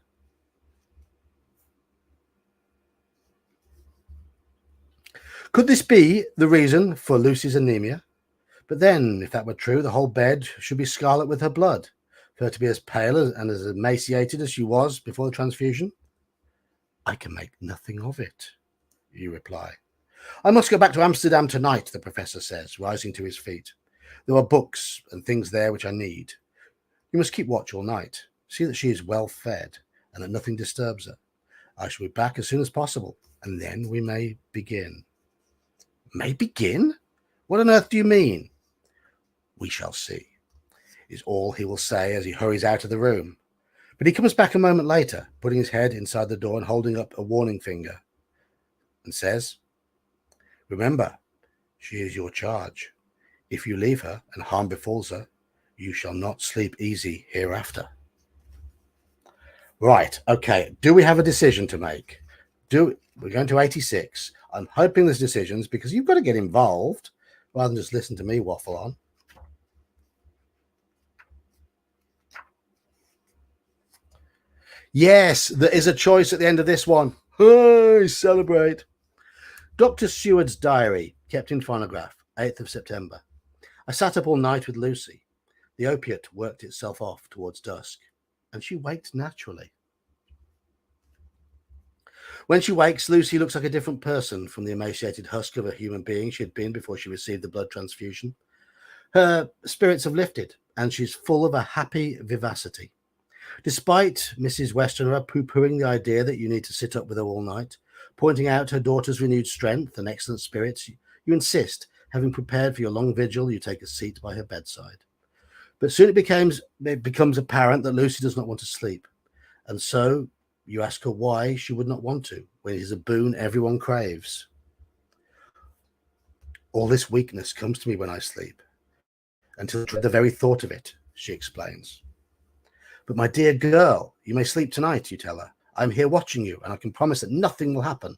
Could this be the reason for Lucy's anemia? But then, if that were true, the whole bed should be scarlet with her blood, for her to be as pale and as emaciated as she was before the transfusion. I can make nothing of it, you reply. I must go back to Amsterdam tonight, the professor says, rising to his feet. There are books and things there which I need. You must keep watch all night. See that she is well fed and that nothing disturbs her. I shall be back as soon as possible, and then we may begin. May begin? What on earth do you mean? We shall see, is all he will say as he hurries out of the room. But he comes back a moment later, putting his head inside the door and holding up a warning finger, and says, Remember, she is your charge. If you leave her and harm befalls her, you shall not sleep easy hereafter. Right, okay. Do we have a decision to make? We're going to 86. I'm hoping there's decisions because you've got to get involved rather than just listen to me waffle on. Yes, there is a choice at the end of this one. Hey, celebrate. Dr. Seward's diary, kept in phonograph, 8th of September. I sat up all night with Lucy. The opiate worked itself off towards dusk, and she waked naturally. When she wakes, Lucy looks like a different person from the emaciated husk of a human being she had been before she received the blood transfusion. Her spirits have lifted, and she's full of a happy vivacity. Despite Mrs. Westerner poo-pooing the idea that you need to sit up with her all night, pointing out her daughter's renewed strength and excellent spirits, you insist, having prepared for your long vigil, you take a seat by her bedside. But soon it becomes apparent that Lucy does not want to sleep, and so you ask her why she would not want to, when it is a boon everyone craves. All this weakness comes to me when I sleep, until I dread the very thought of it, she explains. But my dear girl, you may sleep tonight, you tell her. I'm here watching you, and I can promise that nothing will happen.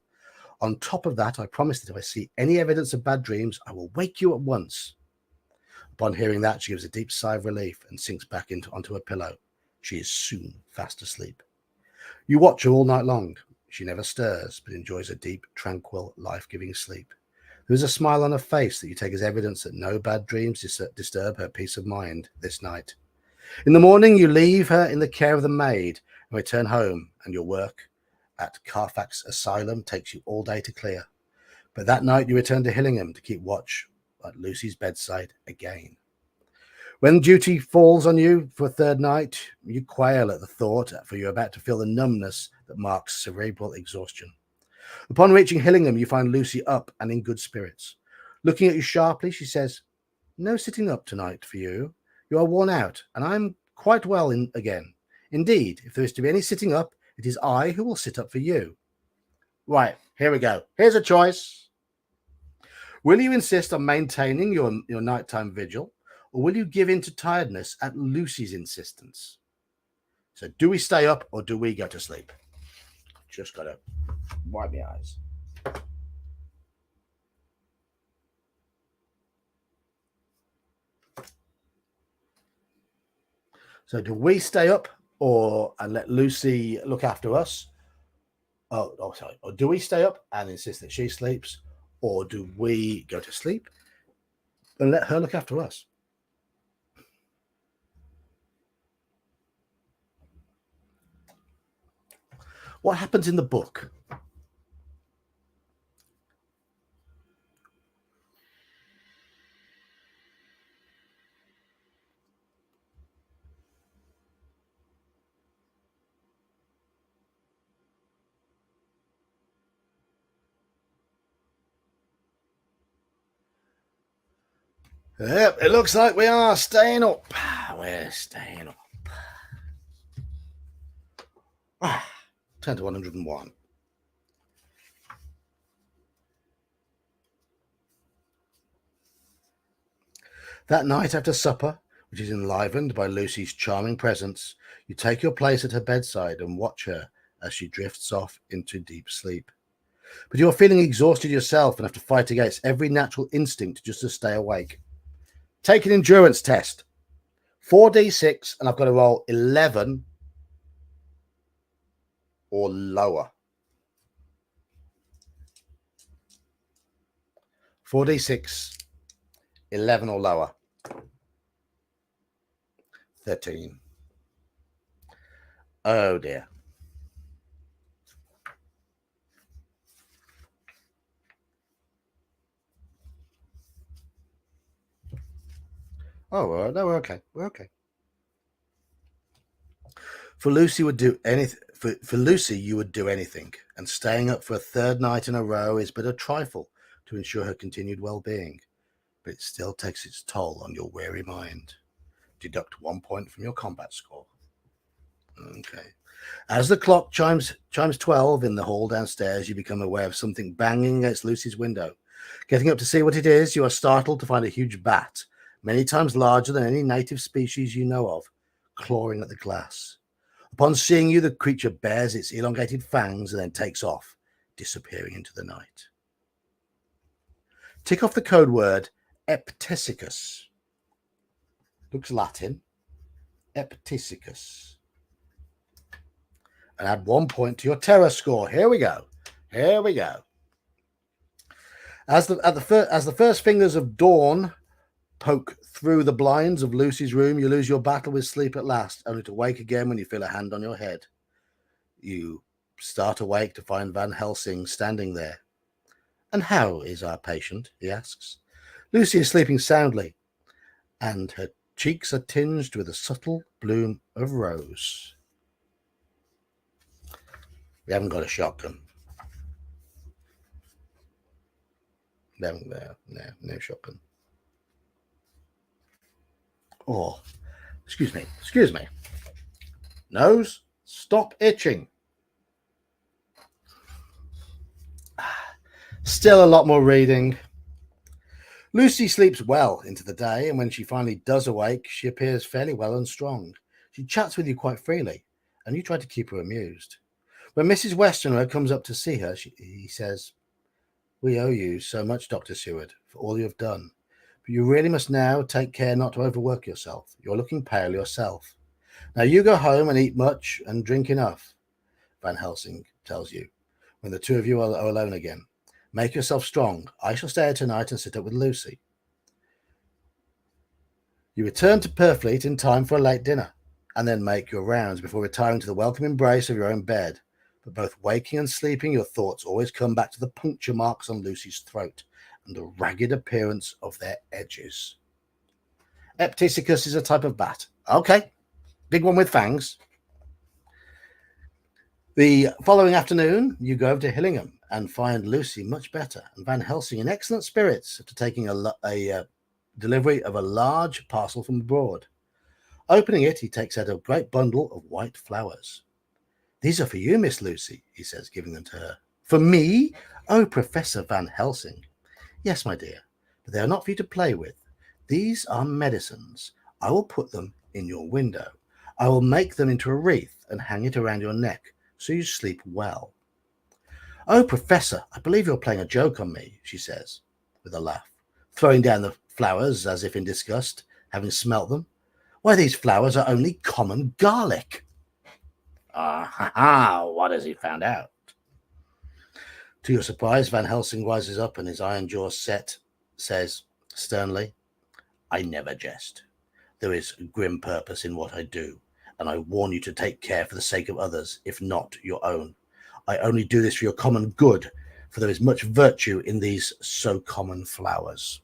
On top of that, I promise that if I see any evidence of bad dreams, I will wake you at once. Upon hearing that, she gives a deep sigh of relief and sinks back onto her pillow. She is soon fast asleep. You watch her all night long. She never stirs, but enjoys a deep, tranquil, life-giving sleep. There is a smile on her face that you take as evidence that no bad dreams disturb her peace of mind this night. In the morning, you leave her in the care of the maid and return home, and your work at Carfax Asylum takes you all day to clear. But that night, you return to Hillingham to keep watch at Lucy's bedside again. When duty falls on you for a third night, you quail at the thought, for you're about to feel the numbness that marks cerebral exhaustion. Upon reaching Hillingham, you find Lucy up and in good spirits. Looking at you sharply, she says, No sitting up tonight for you. You are worn out, and I'm quite well again. Indeed, if there is to be any sitting up, it is I who will sit up for you. Right, here we go. Here's a choice. Will you insist on maintaining your nighttime vigil, or will you give in to tiredness at Lucy's insistence? So do we stay up or do we go to sleep? Just got to wipe my eyes. So do we stay up and let Lucy look after us? Sorry. Or do we stay up and insist that she sleeps? Or do we go to sleep and let her look after us? What happens in the book? Yep, it looks like we are staying up. We're staying up. 10 to 101. That night after supper, which is enlivened by Lucy's charming presence, you take your place at her bedside and watch her as she drifts off into deep sleep. But you're feeling exhausted yourself and have to fight against every natural instinct just to stay awake. Take an endurance test. 4d6, and I've got to roll 11 or lower. 4d6, 11 or lower. 13. Oh dear. Oh, no, we're okay. We're okay. For Lucy would do anything. For Lucy, you would do anything, and staying up for a third night in a row is but a trifle to ensure her continued well-being. But it still takes its toll on your weary mind. Deduct 1 point from your combat score. Okay. As the clock chimes 12 in the hall downstairs, you become aware of something banging against Lucy's window. Getting up to see what it is, you are startled to find a huge bat, many times larger than any native species you know of, clawing at the glass. Upon seeing you, the creature bares its elongated fangs and then takes off, disappearing into the night. Tick off the code word eptisicus. Looks Latin. Eptisicus. And add 1 point to your terror score. Here we go. Here we go. As the first fingers of dawn poke through the blinds of Lucy's room, you lose your battle with sleep at last, only to wake again when you feel a hand on your head. You start awake to find Van Helsing standing there. And how is our patient? He asks. Lucy is sleeping soundly, and her cheeks are tinged with a subtle bloom of rose. We haven't got a shotgun. We haven't, no shotgun. Oh, excuse me. Nose, stop itching. Still a lot more reading. Lucy sleeps well into the day, and when she finally does awake, she appears fairly well and strong. She chats with you quite freely, and you try to keep her amused. When Mrs. Westerner comes up to see her, he says, "We owe you so much, Dr. Seward, for all you have done. But you really must now take care not to overwork yourself. You're looking pale yourself. Now you go home and eat much and drink enough," Van Helsing tells you, when the two of you are alone again. "Make yourself strong. I shall stay here tonight and sit up with Lucy." You return to Purfleet in time for a late dinner, and then make your rounds before retiring to the welcome embrace of your own bed. But both waking and sleeping, your thoughts always come back to the puncture marks on Lucy's throat and the ragged appearance of their edges. Eptisicus is a type of bat. Okay, big one with fangs. The following afternoon, you go over to Hillingham and find Lucy much better, and Van Helsing in excellent spirits after taking a delivery of a large parcel from abroad. Opening it, he takes out a great bundle of white flowers. "These are for you, Miss Lucy," he says, giving them to her. "For me? Oh, Professor Van Helsing." "Yes, my dear, but they are not for you to play with. These are medicines. I will put them in your window. I will make them into a wreath and hang it around your neck so you sleep well." "Oh, Professor, I believe you're playing a joke on me," she says, with a laugh, throwing down the flowers as if in disgust, having smelt them. "Why, these flowers are only common garlic." What has he found out? To your surprise, Van Helsing rises up and his iron jaws set, says sternly, "I never jest. There is grim purpose in what I do, and I warn you to take care for the sake of others, if not your own. I only do this for your common good, for there is much virtue in these so common flowers."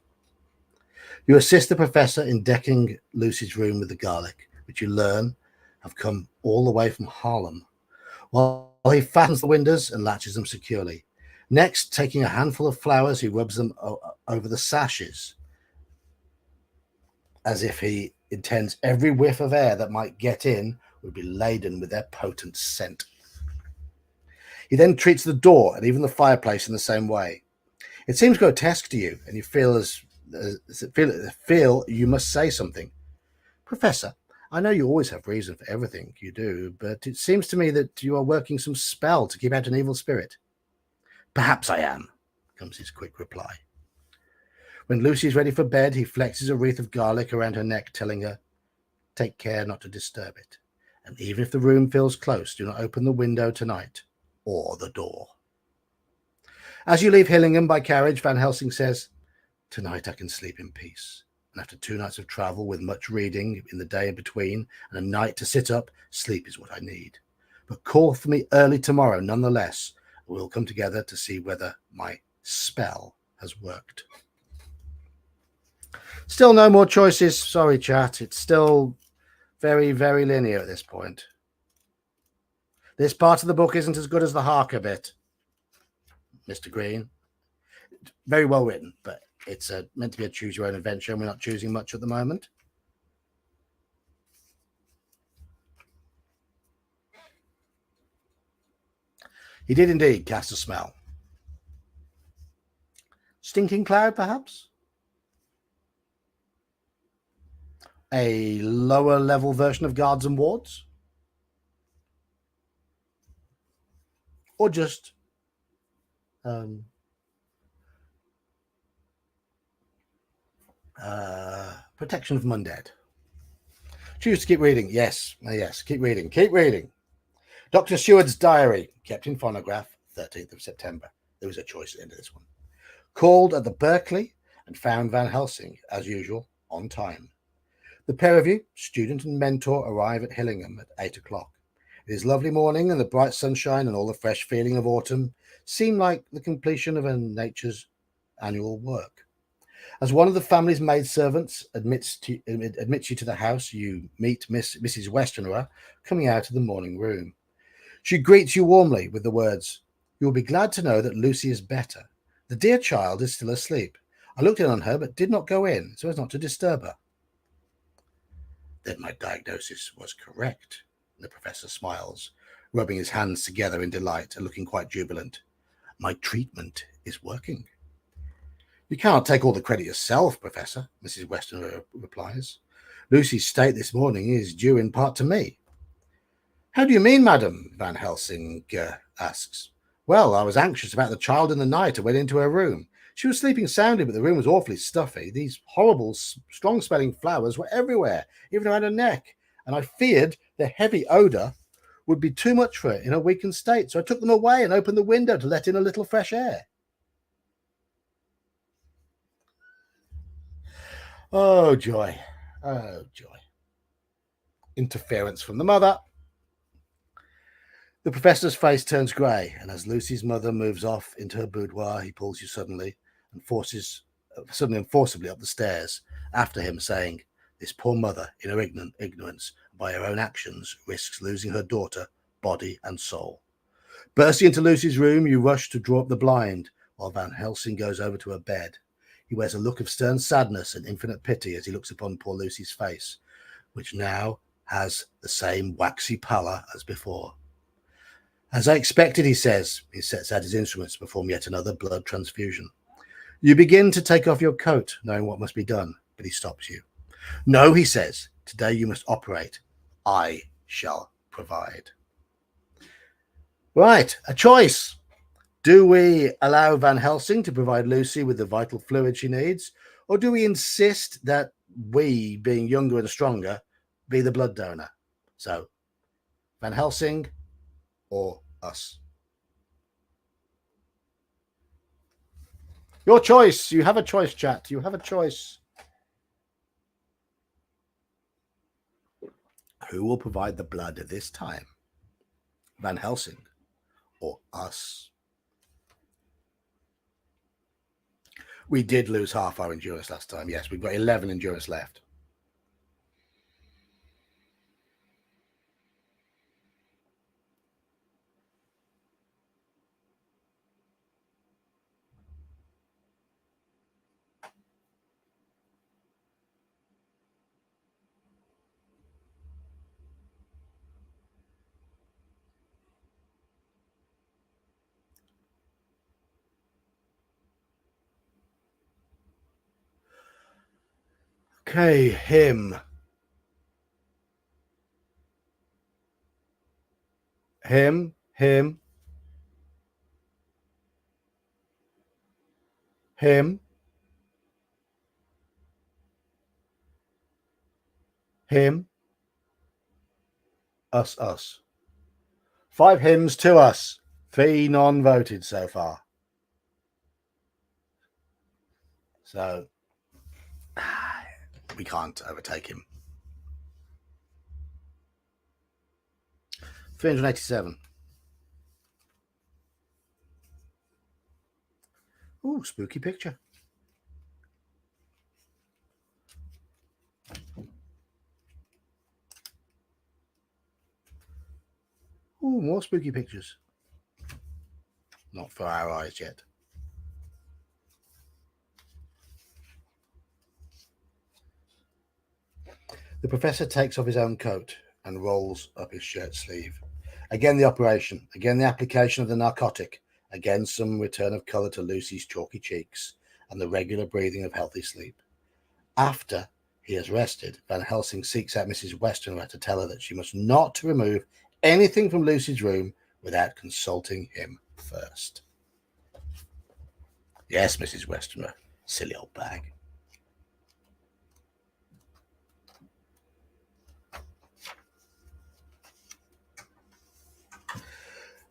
You assist the professor in decking Lucy's room with the garlic, which you learn have come all the way from Harlem, while he fastens the windows and latches them securely. Next, taking a handful of flowers, he rubs them over the sashes, as if he intends every whiff of air that might get in would be laden with their potent scent. He then treats the door and even the fireplace in the same way. It seems grotesque to you, and you feel you must say something. "Professor, I know you always have reason for everything you do, but it seems to me that you are working some spell to keep out an evil spirit." "Perhaps I am," comes his quick reply. When Lucy is ready for bed, he flexes a wreath of garlic around her neck, telling her, "Take care not to disturb it. And even if the room feels close, do not open the window tonight or the door." As you leave Hillingham by carriage, Van Helsing says, Tonight I can sleep in peace. And after 2 nights of travel with much reading in the day in between and a night to sit up, sleep is what I need. But call for me early tomorrow nonetheless. We'll come together to see whether my spell has worked. Still no more choices. Sorry, chat. It's still very, very linear at this point. This part of the book isn't as good as the Harker bit, Mr. Green. Very well written, but it's meant to be a choose-your-own adventure, and we're not choosing much at the moment. He did indeed cast a smell. Stinking cloud, perhaps? A lower level version of guards and wards? Or just protection from undead. Choose to keep reading. Yes, yes, keep reading. Keep reading. Dr. Seward's diary, kept in phonograph, 13th of September. There was a choice at the end of this one. Called at the Berkeley and found Van Helsing, as usual, on time. The pair of you, student and mentor, arrive at Hillingham at 8 o'clock. It is lovely morning, and the bright sunshine and all the fresh feeling of autumn seem like the completion of a nature's annual work. As one of the family's maidservants admits you to the house, you meet Mrs. Westenra coming out of the morning room. She greets you warmly with the words, "You will be glad to know that Lucy is better. The dear child is still asleep. I looked in on her, but did not go in, so as not to disturb her." Then my diagnosis was correct. The professor smiles, rubbing his hands together in delight and looking quite jubilant. My treatment is working. You cannot take all the credit yourself, Professor, Mrs. Westenra replies. Lucy's state this morning is due in part to me. How do you mean, madam? Van Helsing asks. Well, I was anxious about the child in the night and went into her room. She was sleeping soundly, but the room was awfully stuffy. These horrible, strong-smelling flowers were everywhere, even around her neck, and I feared the heavy odour would be too much for her in a weakened state, so I took them away and opened the window to let in a little fresh air. Oh, joy. Oh, joy. Interference from the mother. The professor's face turns grey, and as Lucy's mother moves off into her boudoir, he pulls you suddenly and forcibly up the stairs after him, saying, "This poor mother, in her ignorance, by her own actions, risks losing her daughter, body and soul." Bursting into Lucy's room, you rush to draw up the blind, while Van Helsing goes over to her bed. He wears a look of stern sadness and infinite pity as he looks upon poor Lucy's face, which now has the same waxy pallor as before. As I expected, he says. He sets out his instruments to perform yet another blood transfusion. You begin to take off your coat, knowing what must be done, but he stops you. No, he says, today you must operate. I shall provide. Right, a choice. Do we allow Van Helsing to provide Lucy with the vital fluid she needs, or do we insist that we, being younger and stronger, be the blood donor? So, Van Helsing or us? Your choice. You have a choice, chat. You have a choice. Who will provide the blood this time? Van Helsing or us? We did lose half our endurance last time. Yes, we've got 11 endurance left. Okay, him. Him. Him. 5 hymns to us. 3 non-voted so far. So we can't overtake him. 387. Ooh, spooky picture. Ooh, more spooky pictures. Not for our eyes yet. The professor takes off his own coat and rolls up his shirt sleeve. Again, the operation. Again, the application of the narcotic. Again, some return of colour to Lucy's chalky cheeks and the regular breathing of healthy sleep. After he has rested, Van Helsing seeks out Mrs. Westenra to tell her that she must not remove anything from Lucy's room without consulting him first. Yes, Mrs. Westenra, silly old bag.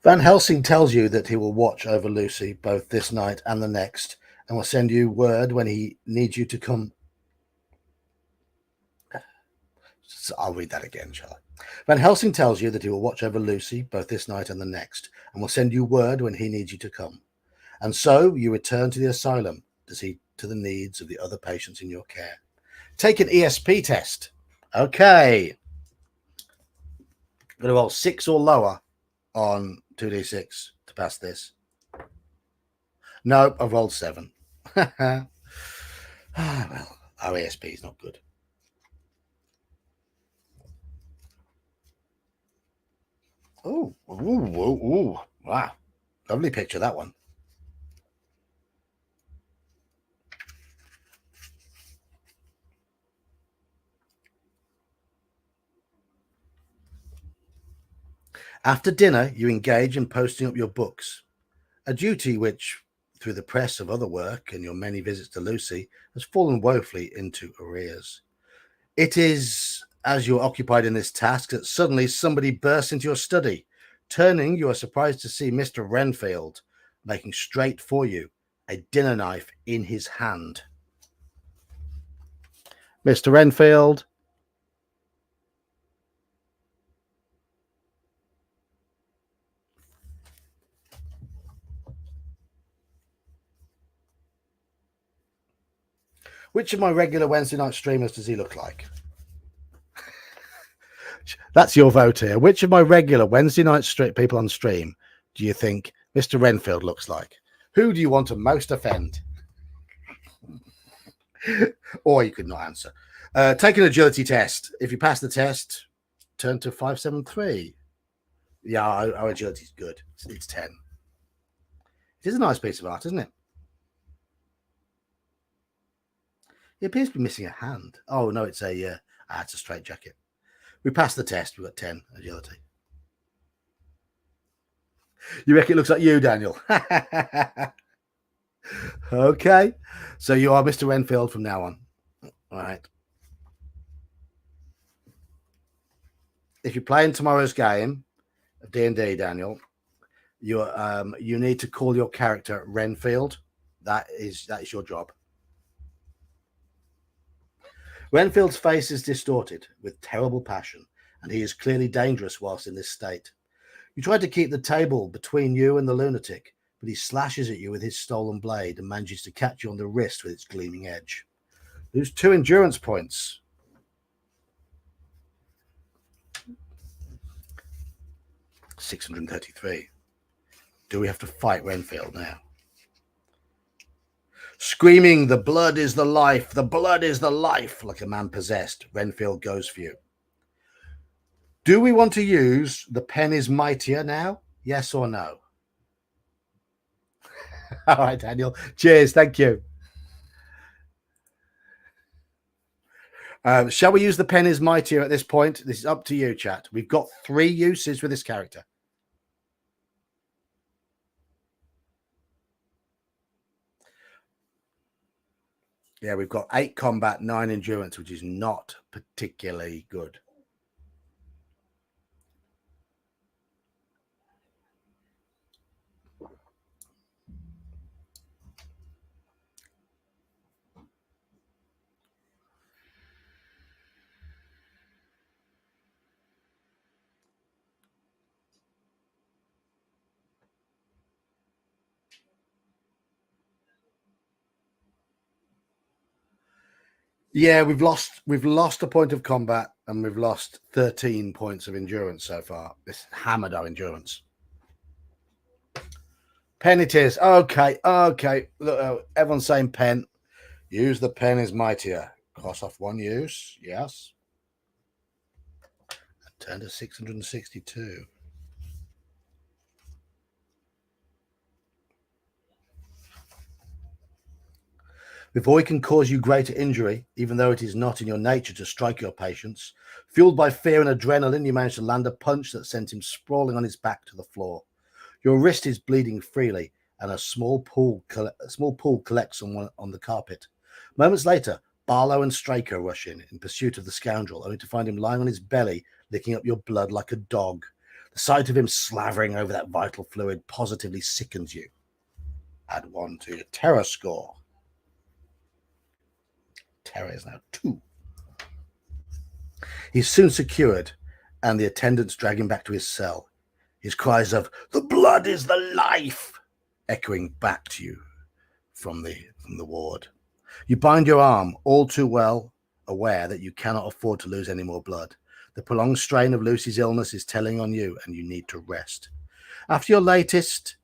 Van Helsing tells you that he will watch over Lucy both this night and the next, and will send you word when he needs you to come. So I'll read that again, shall I? Van Helsing tells you that he will watch over Lucy both this night and the next, and will send you word when he needs you to come. And so you return to the asylum to see to the needs of the other patients in your care. Take an ESP test. Okay. I'm going to roll 6 or lower on 2d6 to pass this. No, I've rolled 7. Well, our ESP is not good. Oh, ooh, wow. Lovely picture, that one. After dinner, you engage in posting up your books, a duty which, through the press of other work and your many visits to Lucy, has fallen woefully into arrears. It is as you are occupied in this task that suddenly somebody bursts into your study. Turning, you are surprised to see Mr. Renfield making straight for you, a dinner knife in his hand. Mr. Renfield. Which of my regular Wednesday night streamers does he look like? That's your vote here. Which of my regular Wednesday night people on stream do you think Mr. Renfield looks like? Who do you want to most offend? Or you could not answer. Take an agility test. If you pass the test, turn to 573. Yeah, our agility is good. It's 10. It is a nice piece of art, isn't it? It appears to be missing a hand. Oh, no, it's a straight jacket. We passed the test. We've got 10 agility. You reckon it looks like you, Daniel? Okay. So you are Mr. Renfield from now on. All right. If you're playing tomorrow's game of D&D, Daniel, you need to call your character Renfield. That is your job. Renfield's face is distorted with terrible passion, and he is clearly dangerous whilst in this state. You try to keep the table between you and the lunatic, but he slashes at you with his stolen blade and manages to catch you on the wrist with its gleaming edge. Lose 2 endurance points. $633. Do we have to fight Renfield now? Screaming, "The blood is the life, the blood is the life," like a man possessed, Renfield goes for you. Do we want to use the pen is mightier now? Yes or no? All right, Daniel. Cheers. Thank you. Shall we use the pen is mightier at this point? This is up to you, chat. We've got 3 uses with this character. Yeah, we've got 8 combat, 9 endurance, which is not particularly good. Yeah, we've lost a point of combat and we've lost 13 points of endurance so far. This hammered our endurance. Pen it is. Okay. Look, everyone's saying pen. Use the pen is mightier. Cross off one use. Yes. Turn to 662. Before he can cause you greater injury, even though it is not in your nature to strike your patients, fueled by fear and adrenaline, you manage to land a punch that sent him sprawling on his back to the floor. Your wrist is bleeding freely, and a small pool collects on the carpet. Moments later, Barlow and Straker rush in pursuit of the scoundrel, only to find him lying on his belly, licking up your blood like a dog. The sight of him slavering over that vital fluid positively sickens you. Add 1 to your terror score. Terror is now 2. He's soon secured, and the attendants drag him back to his cell. His cries of "the blood is the life" echoing back to you from the ward. You bind your arm, all too well aware that you cannot afford to lose any more blood. The prolonged strain of Lucy's illness is telling on you, and you need to rest. After your latest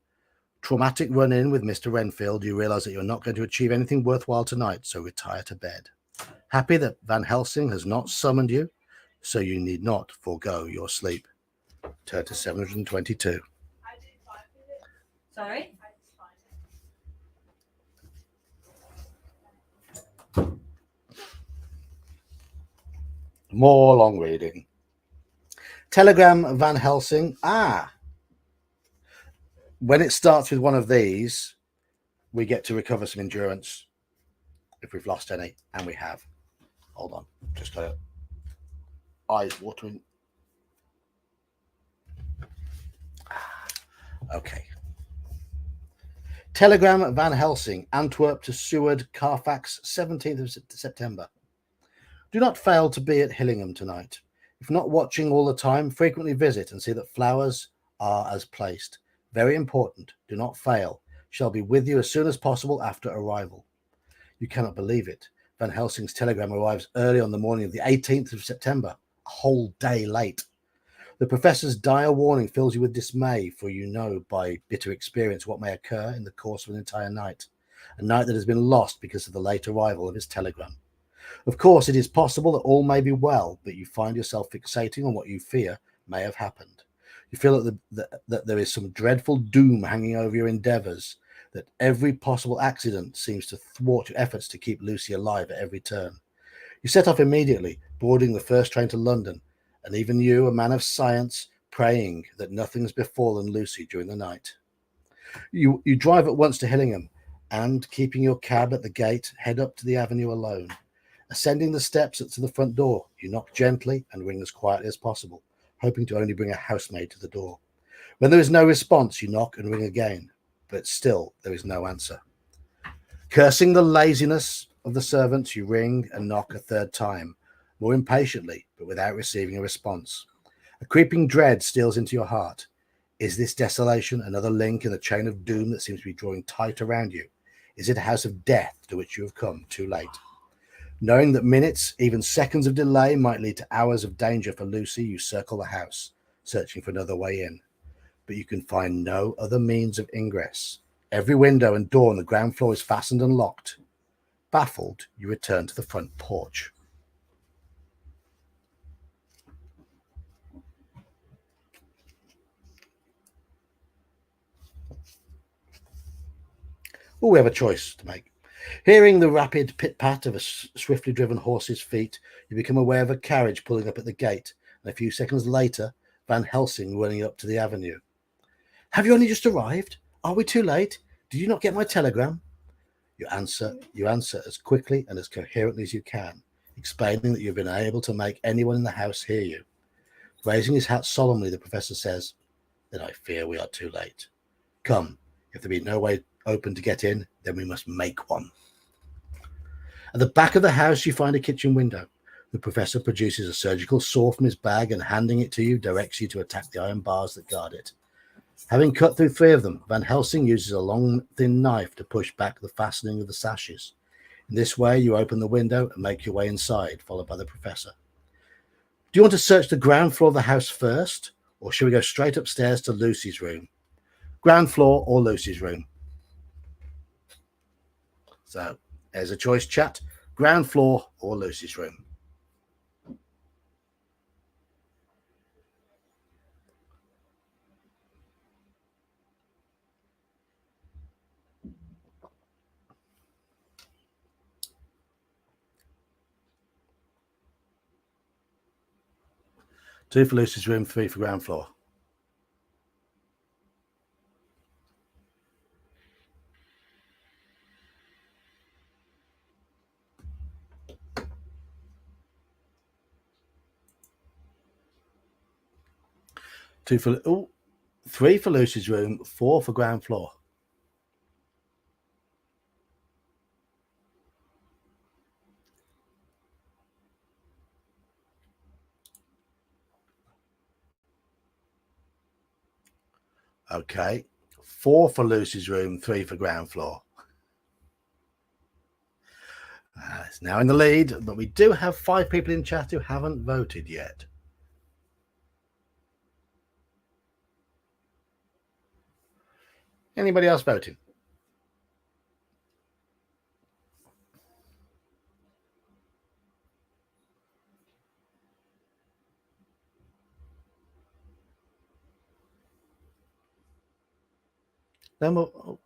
traumatic run-in with Mr. Renfield, you realize that you're not going to achieve anything worthwhile tonight, so retire to bed. Happy that Van Helsing has not summoned you, so you need not forego your sleep. Turn to 722. Sorry? More long reading. Telegram Van Helsing. When it starts with one of these, we get to recover some endurance if we've lost any, and we have. Hold on, just got eyes watering. Okay. Telegram Van Helsing, Antwerp to Seward, Carfax, 17th of September. Do not fail to be at Hillingham tonight. If not watching all the time, frequently visit and see that flowers are as placed. Very important. Do not fail. Shall be with you as soon as possible after arrival. You cannot believe it. Van Helsing's telegram arrives early on the morning of the 18th of September, a whole day late. The professor's dire warning fills you with dismay, for you know by bitter experience what may occur in the course of an entire night, a night that has been lost because of the late arrival of his telegram. Of course, it is possible that all may be well, but you find yourself fixating on what you fear may have happened. You feel that there is some dreadful doom hanging over your endeavours, that every possible accident seems to thwart your efforts to keep Lucy alive at every turn. You set off immediately, boarding the first train to London, and even you, a man of science, praying that nothing has befallen Lucy during the night. You drive at once to Hillingham, and, keeping your cab at the gate, head up to the avenue alone. Ascending the steps to the front door, you knock gently and ring as quietly as possible, hoping to only bring a housemaid to the door. When there is no response, you knock and ring again, but still there is no answer. Cursing the laziness of the servants, you ring and knock a third time, more impatiently, but without receiving a response. A creeping dread steals into your heart. Is this desolation another link in the chain of doom that seems to be drawing tight around you? Is it a house of death to which you have come too late? Knowing that minutes, even seconds of delay might lead to hours of danger for Lucy, you circle the house, searching for another way in. But you can find no other means of ingress. Every window and door on the ground floor is fastened and locked. Baffled, you return to the front porch. We have a choice to make. Hearing the rapid pit-pat of a swiftly driven horse's feet, you become aware of a carriage pulling up at the gate, and a few seconds later, Van Helsing running up to the avenue. Have you only just arrived? Are we too late? Did you not get my telegram? You answer as quickly and as coherently as you can, explaining that you've been able to make anyone in the house hear you. Raising his hat solemnly, the professor says, Then I fear we are too late. Come, if there be no way open to get in, then we must make one. At the back of the house, you find a kitchen window. The professor produces a surgical saw from his bag and, handing it to you, directs you to attack the iron bars that guard it. Having cut through 3 of them, Van Helsing uses a long, thin knife to push back the fastening of the sashes. In this way, you open the window and make your way inside, followed by the professor. Do you want to search the ground floor of the house first, or should we go straight upstairs to Lucy's room? Ground floor or Lucy's room? So there's a choice, chat. Ground floor or Lucy's room? Two for Lucy's room, three for ground floor. Three for Lucy's room, four for ground floor. Okay, four for Lucy's room, three for ground floor. It's now in the lead, but we do have 5 people in chat who haven't voted yet. Anybody else voting? No more. Oh.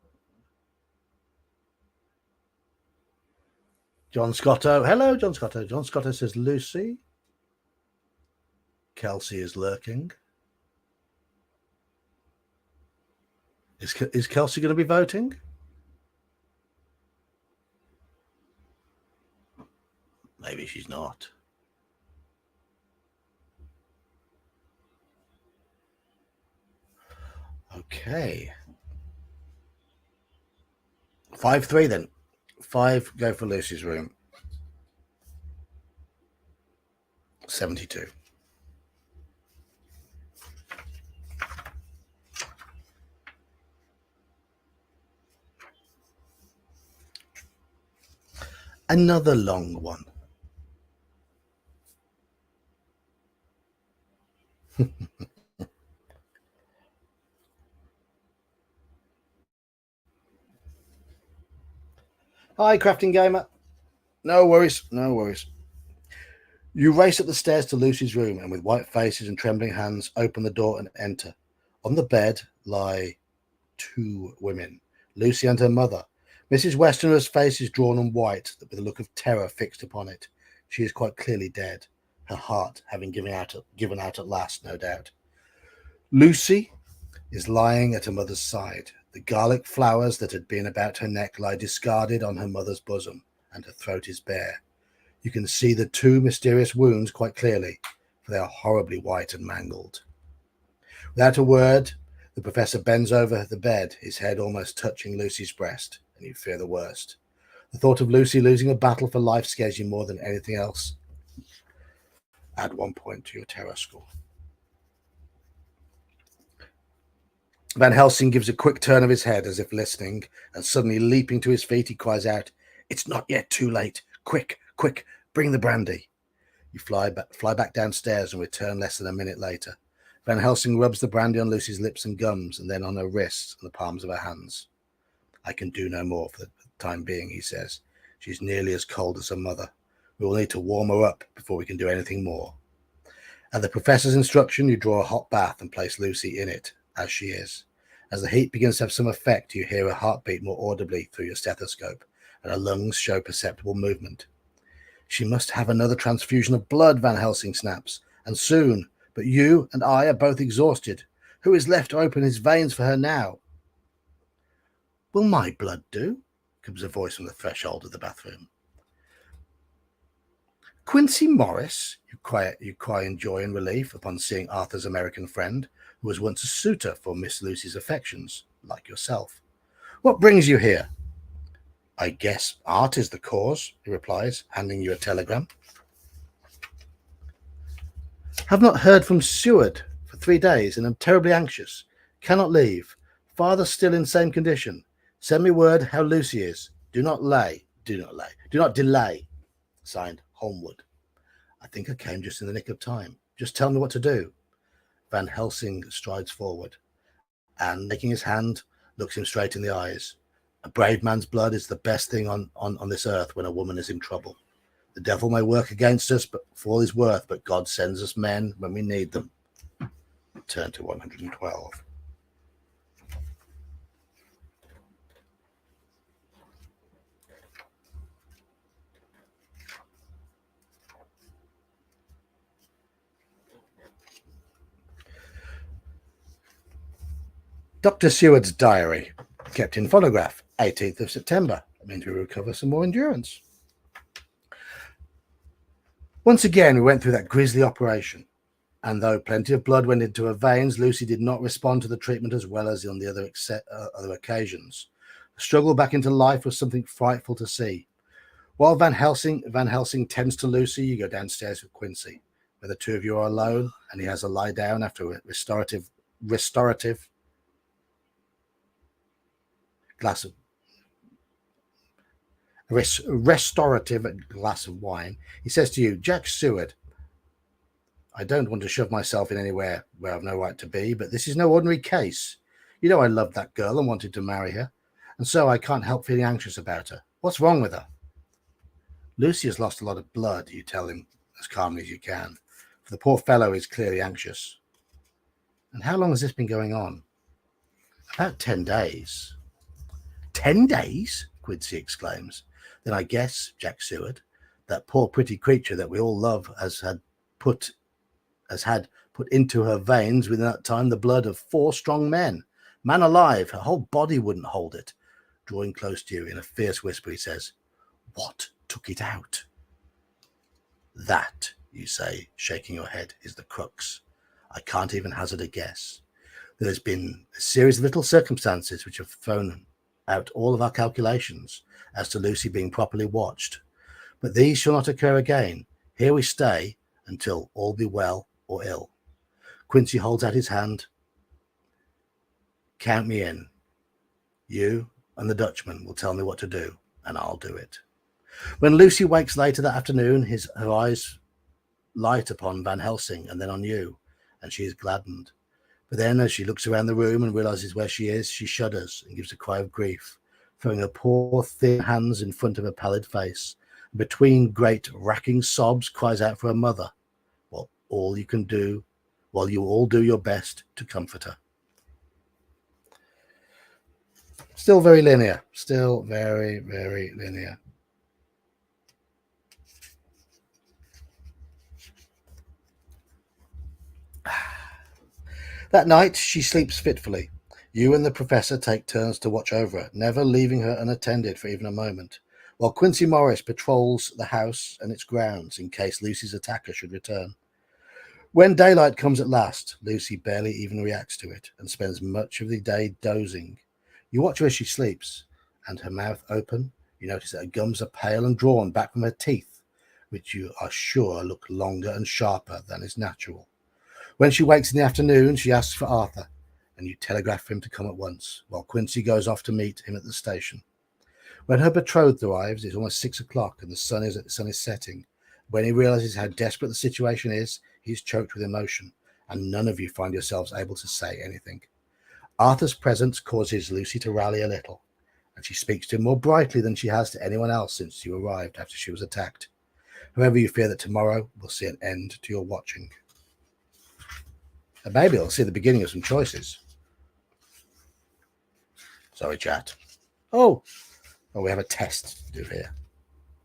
John Scotto. Hello, John Scotto. John Scotto says Lucy. Kelsey is lurking. Is Kelsey going to be voting? Maybe she's not. Okay. 5-3 then. 5 go for Lucy's room. 72. Another long one. Hi, Crafting Gamer. No worries, no worries. You race up the stairs to Lucy's room and with white faces and trembling hands open the door and enter. On the bed lie 2 women, Lucy and her mother. Mrs. Westerner's face is drawn and white with a look of terror fixed upon it. She is quite clearly dead, her heart having given out at last, no doubt. Lucy is lying at her mother's side. The garlic flowers that had been about her neck lie discarded on her mother's bosom, and her throat is bare. You can see the 2 mysterious wounds quite clearly, for they are horribly white and mangled. Without a word, the professor bends over the bed, his head almost touching Lucy's breast, and you fear the worst. The thought of Lucy losing a battle for life scares you more than anything else. Add 1 point to your terror score. Van Helsing gives a quick turn of his head as if listening, and suddenly leaping to his feet, he cries out, "It's not yet too late. Quick, quick, bring the brandy." You fly back downstairs and return less than a minute later. Van Helsing rubs the brandy on Lucy's lips and gums, and then on her wrists and the palms of her hands. "I can do no more for the time being," he says. "She's nearly as cold as her mother. We will need to warm her up before we can do anything more." At the professor's instruction, you draw a hot bath and place Lucy in it, as she is. As the heat begins to have some effect, you hear her heartbeat more audibly through your stethoscope, and her lungs show perceptible movement. "She must have another transfusion of blood," Van Helsing snaps, "and soon. But you and I are both exhausted. Who is left to open his veins for her now?" "Will my blood do?" comes a voice from the threshold of the bathroom. "Quincy Morris," you cry in joy and relief upon seeing Arthur's American friend, who was once a suitor for Miss Lucy's affections, like yourself. "What brings you here?" "I guess art is the cause," he replies, handing you a telegram. "Have not heard from Seward for 3 days and am terribly anxious. Cannot leave. Father still in same condition. Send me word how Lucy is. Do not lay. Do not delay. Signed, Holmwood. I think I came just in the nick of time. Just tell me what to do. Van Helsing strides forward and, taking his hand, looks him straight in the eyes. A brave man's blood is the best thing on this earth when a woman is in trouble. The devil may work against us, but for all his worth, but God sends us men when we need them. Turn to 112. Dr. Seward's diary, kept in phonograph, 18th of September. That means we recover some more endurance. Once again, we went through that grisly operation, and though plenty of blood went into her veins, Lucy did not respond to the treatment as well as on the other occasions. The struggle back into life was something frightful to see. While Van Helsing tends to Lucy, you go downstairs with Quincy, where the two of you are alone, and he has a lie down after a restorative glass of wine. He says to you, Jack Seward, I don't want to shove myself in anywhere where I've no right to be, but this is no ordinary case. You know I loved that girl and wanted to marry her, and so I can't help feeling anxious about her. What's wrong with her? Lucy has lost a lot of blood, you tell him as calmly as you can, for the poor fellow is clearly anxious. And how long has this been going on? About 10 days. 10 days? Quincy exclaims. Then I guess, Jack Seward, that poor pretty creature that we all love has had put into her veins within that time the blood of 4 strong men. Man alive, her whole body wouldn't hold it. Drawing close to you in a fierce whisper, he says, What took it out? That, you say, shaking your head, is the crux. I can't even hazard a guess. There has been a series of little circumstances which have thrown out all of our calculations as to Lucy being properly watched. But these shall not occur again. Here we stay until all be well or ill. Quincy holds out his hand. Count me in. You and the Dutchman will tell me what to do, and I'll do it. When Lucy wakes later that afternoon, her eyes light upon Van Helsing and then on you, and she is gladdened. But then, as she looks around the room and realizes where she is, she shudders and gives a cry of grief, throwing her poor thin hands in front of her pallid face, and between great racking sobs cries out for her mother, while you all do your best to comfort her. Still very linear. Still very, very linear. That night, she sleeps fitfully. You and the professor take turns to watch over her, never leaving her unattended for even a moment, while Quincy Morris patrols the house and its grounds in case Lucy's attacker should return. When daylight comes at last, Lucy barely even reacts to it and spends much of the day dozing. You watch her as she sleeps, and her mouth open, you notice that her gums are pale and drawn back from her teeth, which you are sure look longer and sharper than is natural. When she wakes in the afternoon, she asks for Arthur, and you telegraph for him to come at once, while Quincy goes off to meet him at the station. When her betrothed arrives, it's almost 6 o'clock, and the sun is setting. When he realizes how desperate the situation is, he's choked with emotion, and none of you find yourselves able to say anything. Arthur's presence causes Lucy to rally a little, and she speaks to him more brightly than she has to anyone else since you arrived after she was attacked. However, you fear that tomorrow will see an end to your watching. And maybe I'll see the beginning of some choices. Sorry, chat. Oh, we have a test to do here.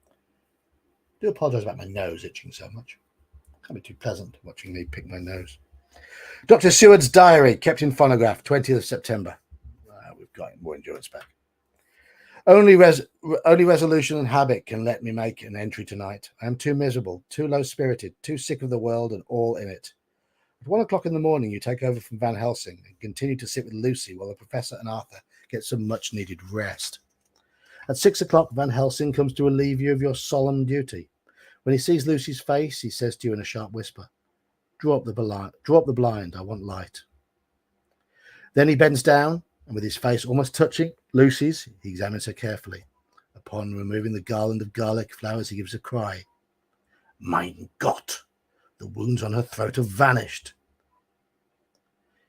I do apologise about my nose itching so much. It can't be too pleasant watching me pick my nose. Dr. Seward's diary, kept in phonograph, 20th of September. We've got more endurance back. Only resolution and habit can let me make an entry tonight. I am too miserable, too low-spirited, too sick of the world and all in it. At 1 o'clock in the morning, you take over from Van Helsing and continue to sit with Lucy while the professor and Arthur get some much-needed rest. At 6 o'clock, Van Helsing comes to relieve you of your solemn duty. When he sees Lucy's face, he says to you in a sharp whisper, Draw up the blind, I want light. Then he bends down, and with his face almost touching Lucy's, he examines her carefully. Upon removing the garland of garlic flowers, he gives a cry. Mein Gott! The wounds on her throat have vanished.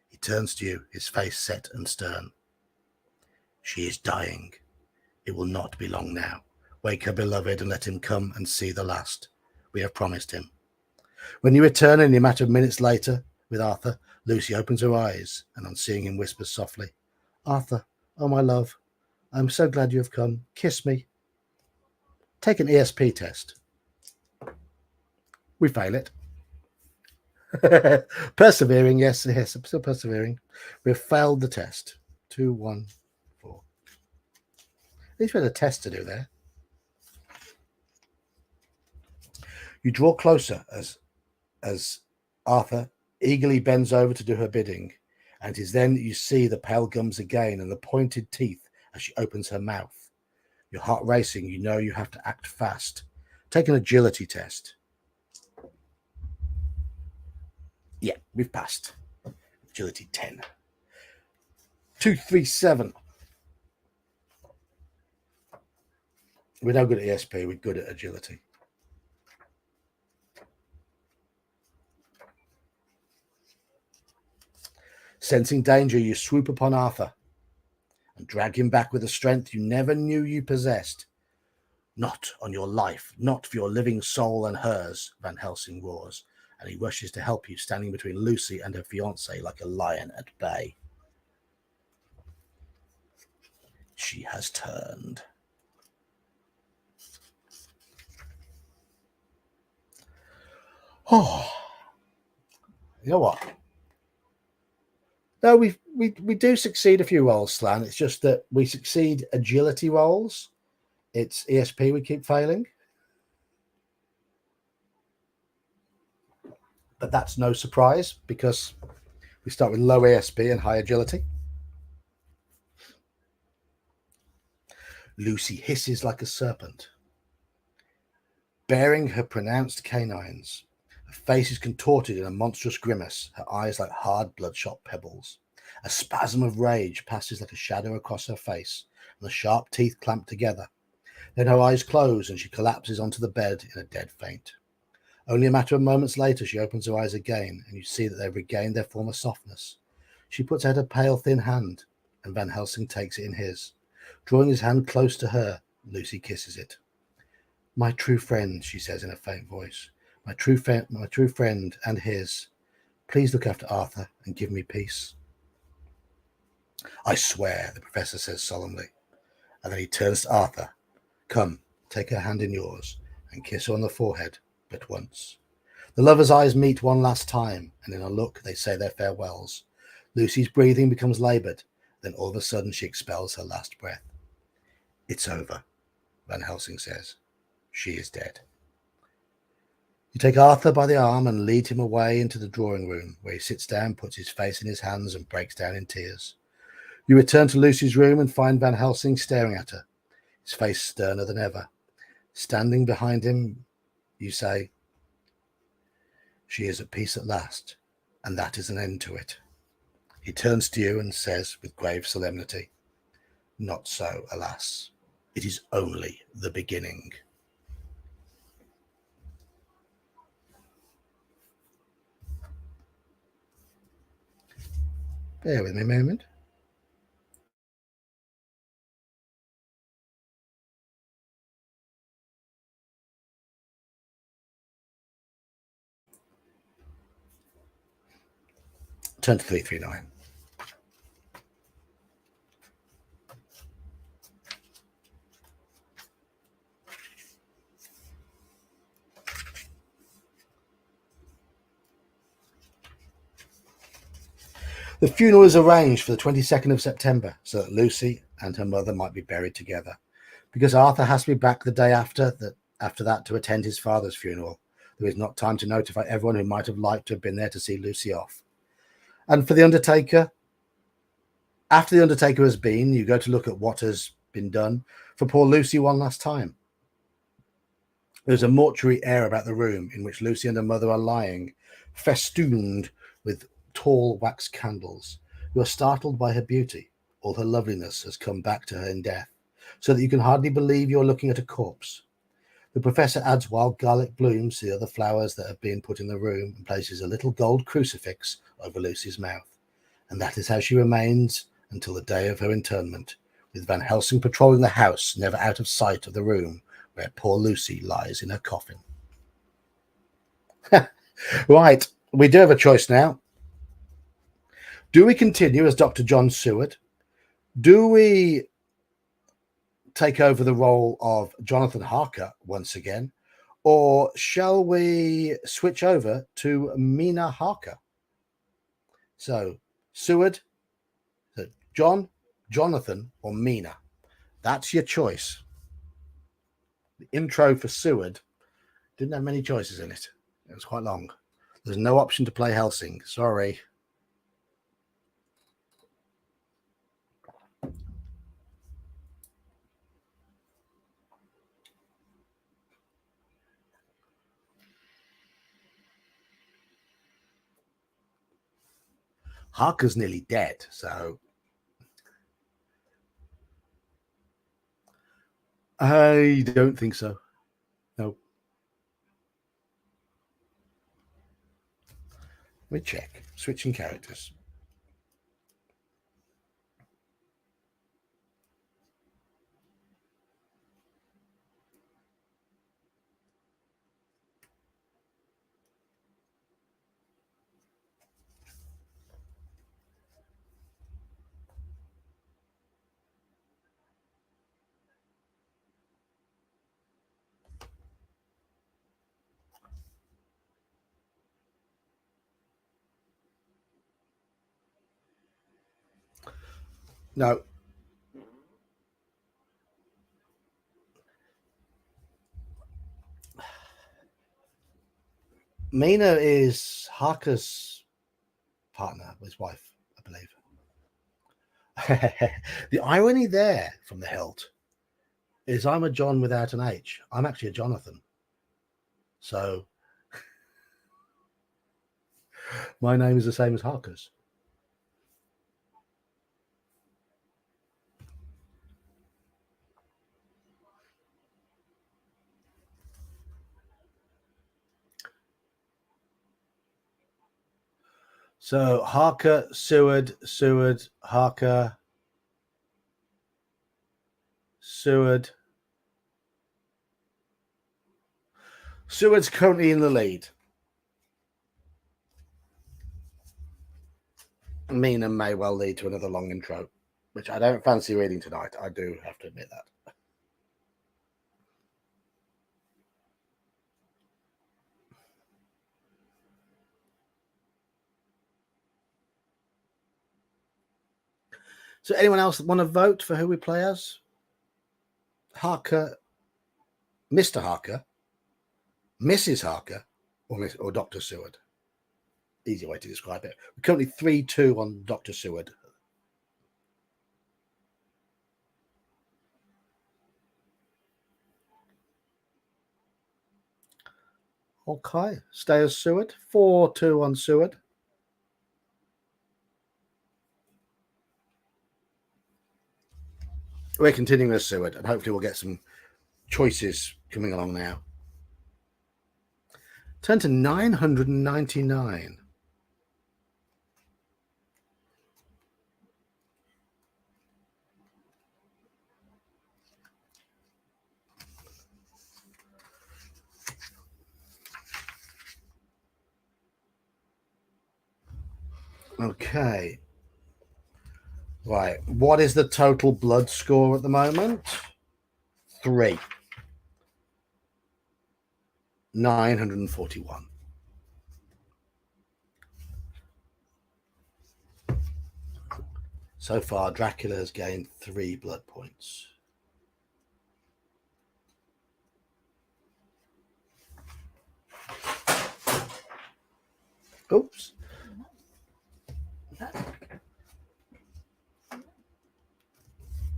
He turns to you, his face set and stern. She is dying. It will not be long now. Wake her beloved and let him come and see the last. We have promised him. When you return in a matter of minutes later with Arthur, Lucy opens her eyes and on seeing him whispers softly, Arthur, oh my love, I'm so glad you have come. Kiss me. Take an ESP test. We fail it. Persevering, yes, I'm still persevering. We've failed the test. 2, 1, 4. At least we had a test to do there. You draw closer as Arthur eagerly bends over to do her bidding, and it is then that you see the pale gums again and the pointed teeth as she opens her mouth. Your heart racing, you know you have to act fast. Take an agility test. Yeah, we've passed. Agility 10. 2, 3, 7. We're no good at ESP, we're good at agility. Sensing danger, you swoop upon Arthur and drag him back with a strength you never knew you possessed. Not on your life, not for your living soul and hers, Van Helsing roars, and he rushes to help you, standing between Lucy and her fiancé like a lion at bay. She has turned. Oh, you know what? No, we do succeed a few rolls, Slan. It's just that we succeed agility rolls. It's ESP we keep failing. But that's no surprise because we start with low ESP and high agility. Lucy hisses like a serpent, baring her pronounced canines. Her face is contorted in a monstrous grimace, her eyes like hard bloodshot pebbles. A spasm of rage passes like a shadow across her face, and the sharp teeth clamp together. Then her eyes close and she collapses onto the bed in a dead faint. Only a matter of moments later she opens her eyes again, and you see that they've regained their former softness. She puts out a pale, thin hand, and Van Helsing takes it in his. Drawing his hand close to her, Lucy kisses it. My true friend, she says in a faint voice. My true friend and his. Please look after Arthur and give me peace. I swear, the professor says solemnly, and then he turns to Arthur. Come, take her hand in yours and kiss her on the forehead, but once. The lovers' eyes meet one last time, and in a look they say their farewells. Lucy's breathing becomes laboured, then all of a sudden she expels her last breath. It's over, Van Helsing says. She is dead. You take Arthur by the arm and lead him away into the drawing room, where he sits down, puts his face in his hands, and breaks down in tears. You return to Lucy's room and find Van Helsing staring at her, his face sterner than ever. Standing behind him, you say, she is at peace at last, and that is an end to it. He turns to you and says with grave solemnity, not so, alas. It is only the beginning. Bear with me a moment. Turn to 339. The funeral is arranged for the 22nd of September so that Lucy and her mother might be buried together. Because Arthur has to be back the day after that to attend his father's funeral, there is not time to notify everyone who might have liked to have been there to see Lucy off. And for the undertaker, after the undertaker has been, you go to look at what has been done for poor Lucy one last time. There's a mortuary air about the room in which Lucy and her mother are lying, festooned with tall wax candles. You are startled by her beauty. All her loveliness has come back to her in death. so that you can hardly believe you're looking at a corpse. The professor adds wild garlic blooms to the other flowers that have been put in the room and places a little gold crucifix over Lucy's mouth. And that is how she remains until the day of her internment, with Van Helsing patrolling the house, never out of sight of the room where poor Lucy lies in her coffin. Right, we do have a choice now. Do we continue as Dr. John Seward? Do we take over the role of Jonathan Harker once again? Or shall we switch over to Mina Harker? So, Seward, John, Jonathan, or Mina? That's your choice. The intro for Seward didn't have many choices in it. It was quite long. There's no option to play Helsing. Sorry. Harker's nearly dead, so I don't think so. No. Let me check. Switching characters. No. Mina is Harker's partner, his wife, I believe. The irony there from the hilt is I'm a John without an H. I'm actually a Jonathan. So my name is the same as Harker's. So Harker, Seward, Harker, Seward. Seward's currently in the lead. Mina may well lead to another long intro, which I don't fancy reading tonight. I do have to admit that. So anyone else want to vote for who we play as? Harker, Mr. Harker, Mrs. Harker, or Dr. Seward? Easy way to describe it. We're currently 3-2 on Dr. Seward. Okay, stay as Seward. 4-2 on Seward. We're continuing as Seward, and hopefully we'll get some choices coming along now. Turn to 999. Okay. Right. What is the total blood score at the moment? 3. 941. So far, Dracula has gained 3 blood points. Oops.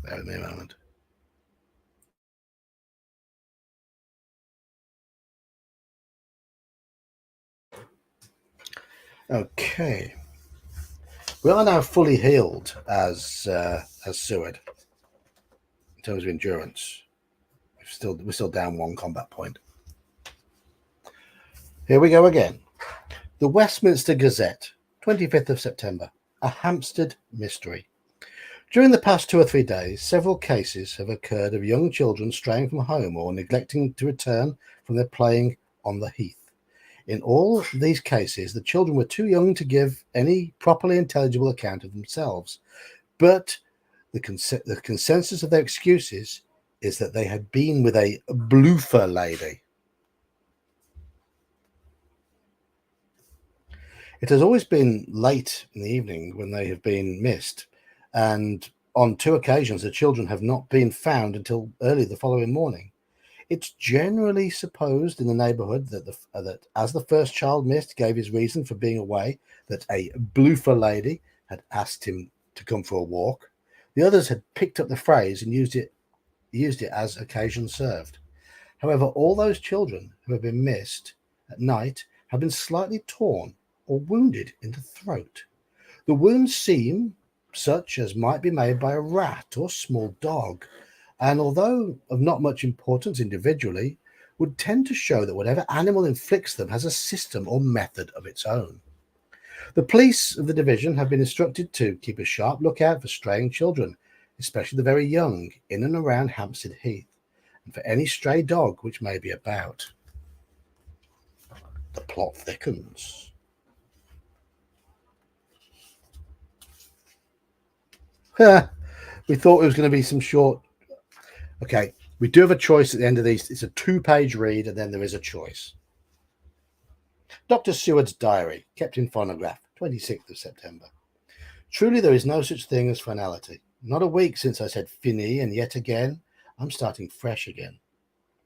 Bear with me a moment. Okay. We are now fully healed as Seward. in terms of endurance. We're still down 1 combat point. Here we go again. The Westminster Gazette, 25th of September. A Hampstead mystery. During the past 2 or 3 days, several cases have occurred of young children straying from home or neglecting to return from their playing on the heath. In all these cases, the children were too young to give any properly intelligible account of themselves, but the consensus of their excuses is that they had been with a bloofer lady. It has always been late in the evening when they have been missed, and on 2 occasions the children have not been found until early the following morning. It's generally supposed in the neighbourhood that as the first child missed gave his reason for being away, that a bloofer lady had asked him to come for a walk, the others had picked up the phrase and used it as occasion served. However, all those children who have been missed at night have been slightly torn or wounded in the throat. The wounds seem such as might be made by a rat or small dog, and although of not much importance individually, would tend to show that whatever animal inflicts them has a system or method of its own. The police of the division have been instructed to keep a sharp lookout for straying children, especially the very young, in and around Hampstead Heath, and for any stray dog which may be about. The plot thickens. We thought it was going to be some short. Okay, we do have a choice at the end of these. It's a 2-page read, and then there is a choice. Dr. Seward's diary, kept in phonograph, 26th of September. Truly, there is no such thing as finality. Not a week since I said fini, and yet again, I'm starting fresh again.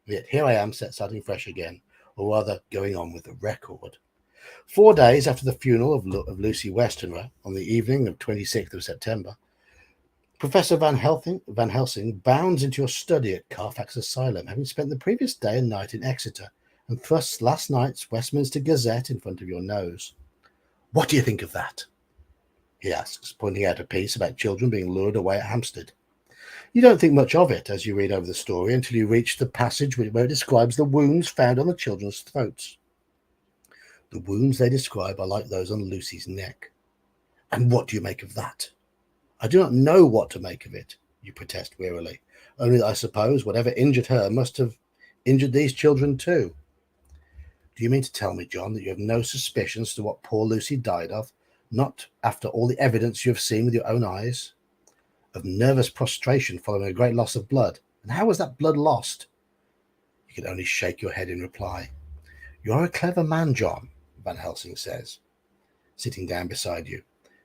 Yet here I am, starting fresh again, or rather, going on with the record. 4 days after the funeral of Lucy Westenra, on the evening of 26th of September, Professor Van Helsing bounds into your study at Carfax Asylum, having spent the previous day and night in Exeter, and thrusts last night's Westminster Gazette in front of your nose. What do you think of that? He asks, pointing out a piece about children being lured away at Hampstead. You don't think much of it as you read over the story until you reach the passage where it describes the wounds found on the children's throats. The wounds they describe are like those on Lucy's neck. And what do you make of that? I do not know what to make of it, you protest wearily, only that I suppose whatever injured her must have injured these children too. Do you mean to tell me, John, that you have no suspicions as to what poor Lucy died of, not after all the evidence you have seen with your own eyes? Of nervous prostration following a great loss of blood. And how was that blood lost? You can only shake your head in reply. You are a clever man, John, Van Helsing says, sitting down beside you,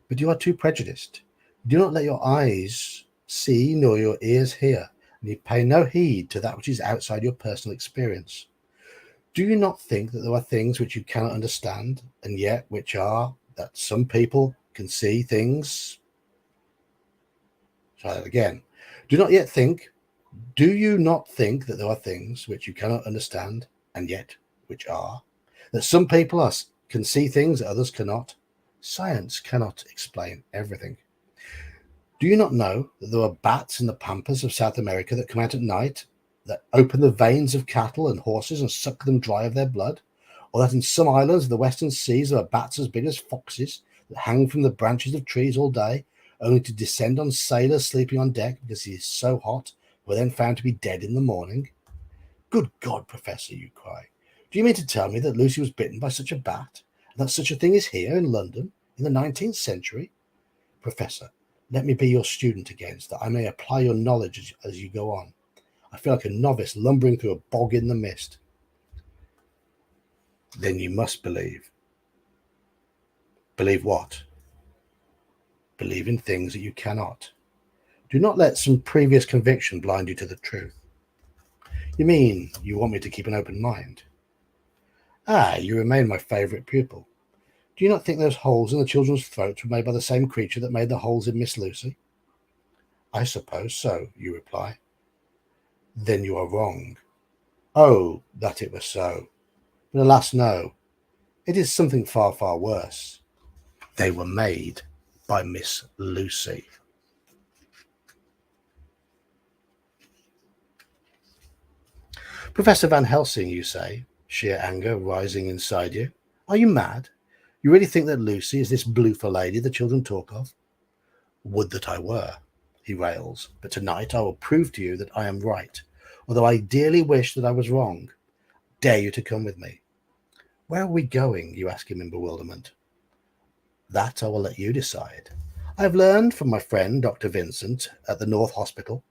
but you are too prejudiced. Do not let your eyes see nor your ears hear, and you pay no heed to that which is outside your personal experience. Do you not think that there are things which you cannot understand, and yet which are that some people can see things? Try that again. Do you not think that there are things which you cannot understand, and yet which are? That some people can see things that others cannot? Science cannot explain everything. Do you not know that there are bats in the pampas of South America that come out at night, that open the veins of cattle and horses and suck them dry of their blood? Or that in some islands of the western seas there are bats as big as foxes that hang from the branches of trees all day, only to descend on sailors sleeping on deck because it is so hot, who are then found to be dead in the morning? Good God, Professor, you cry. Do you mean to tell me that Lucy was bitten by such a bat, and that such a thing is here in London in the 19th century? Professor, let me be your student again, so that I may apply your knowledge as you go on. I feel like a novice lumbering through a bog in the mist. Then you must believe. Believe what? Believe in things that you cannot. Do not let some previous conviction blind you to the truth. You mean you want me to keep an open mind? Ah, you remain my favourite pupil. Do you not think those holes in the children's throats were made by the same creature that made the holes in Miss Lucy? I suppose so, you reply. Then you are wrong. Oh, that it were so. But alas, no. It is something far, far worse. They were made by Miss Lucy. Professor Van Helsing, you say, sheer anger rising inside you. Are you mad? You really think that Lucy is this bloofer lady the children talk of? Would that I were, he rails, but tonight I will prove to you that I am right, although I dearly wish that I was wrong. Dare you to come with me? Where are we going? You ask him in bewilderment. That I will let you decide. I have learned from my friend Dr. Vincent at the North Hospital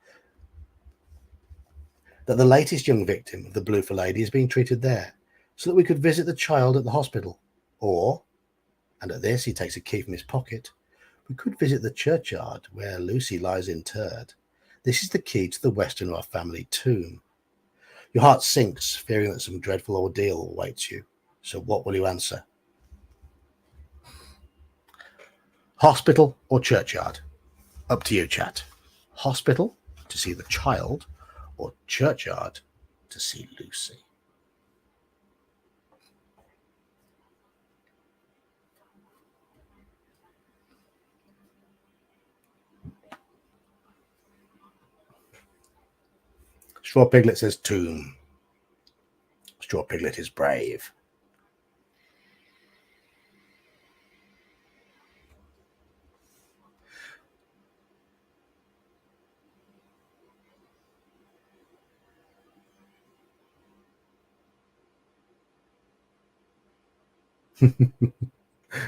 that the latest young victim of the bloofer lady is being treated there, so that we could visit the child at the hospital. Or, and at this he takes a key from his pocket, we could visit the churchyard where Lucy lies interred. This is the key to the Westenra family tomb. Your heart sinks, fearing that some dreadful ordeal awaits you. So what will you answer? Hospital or churchyard? Up to you, chat. Hospital to see the child, or churchyard to see Lucy? Straw Piglet says tomb. Straw Piglet is brave.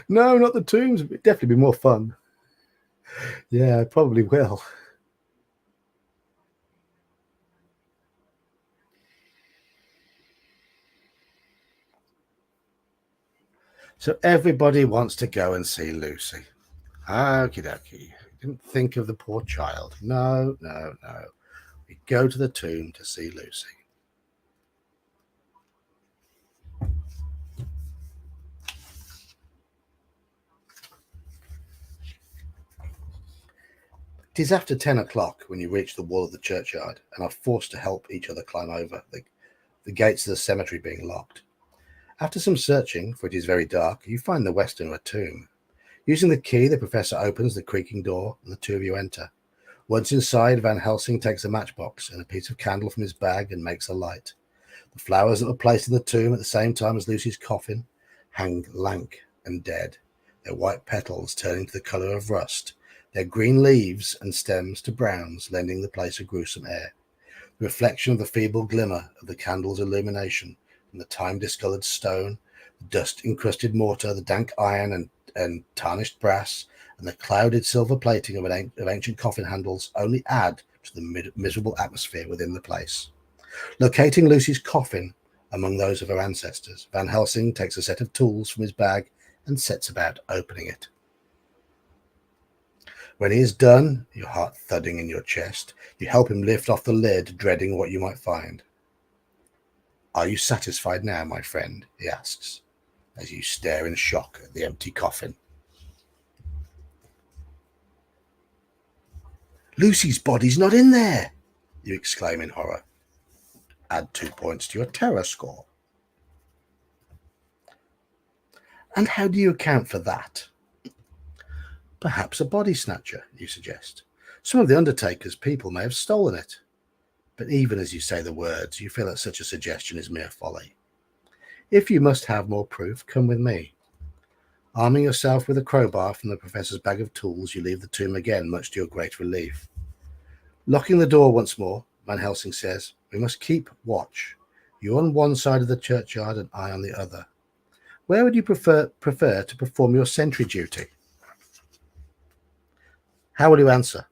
No, not the tombs. It'd definitely be more fun. Yeah, I probably will. So everybody wants to go and see Lucy. Okie dokie. Didn't think of the poor child. No, no, no. We go to the tomb to see Lucy. It is after 10 o'clock when you reach the wall of the churchyard and are forced to help each other climb over, the gates of the cemetery being locked. After some searching, for it is very dark, you find the Westenra tomb. Using the key, the professor opens the creaking door and the two of you enter. Once inside, Van Helsing takes a matchbox and a piece of candle from his bag and makes a light. The flowers that were placed in the tomb at the same time as Lucy's coffin hang lank and dead, their white petals turning to the colour of rust, their green leaves and stems to browns, lending the place a gruesome air. The reflection of the feeble glimmer of the candle's illumination from the time-discoloured stone, the dust-encrusted mortar, the dank iron and tarnished brass, and the clouded silver plating of ancient coffin handles only add to the miserable atmosphere within the place. Locating Lucy's coffin among those of her ancestors, Van Helsing takes a set of tools from his bag and sets about opening it. When he is done, your heart thudding in your chest, you help him lift off the lid, dreading what you might find. Are you satisfied now, my friend? He asks, as you stare in shock at the empty coffin. Lucy's body's not in there, you exclaim in horror. Add 2 points to your terror score. And how do you account for that? Perhaps a body snatcher, you suggest. Some of the Undertaker's people may have stolen it. But even as you say the words, you feel that such a suggestion is mere folly. If you must have more proof, come with me. Arming yourself with a crowbar from the professor's bag of tools, you leave the tomb again, much to your great relief. Locking the door once more, Van Helsing says, we must keep watch. You on one side of the churchyard and I on the other. Where would you prefer to perform your sentry duty? How will you answer?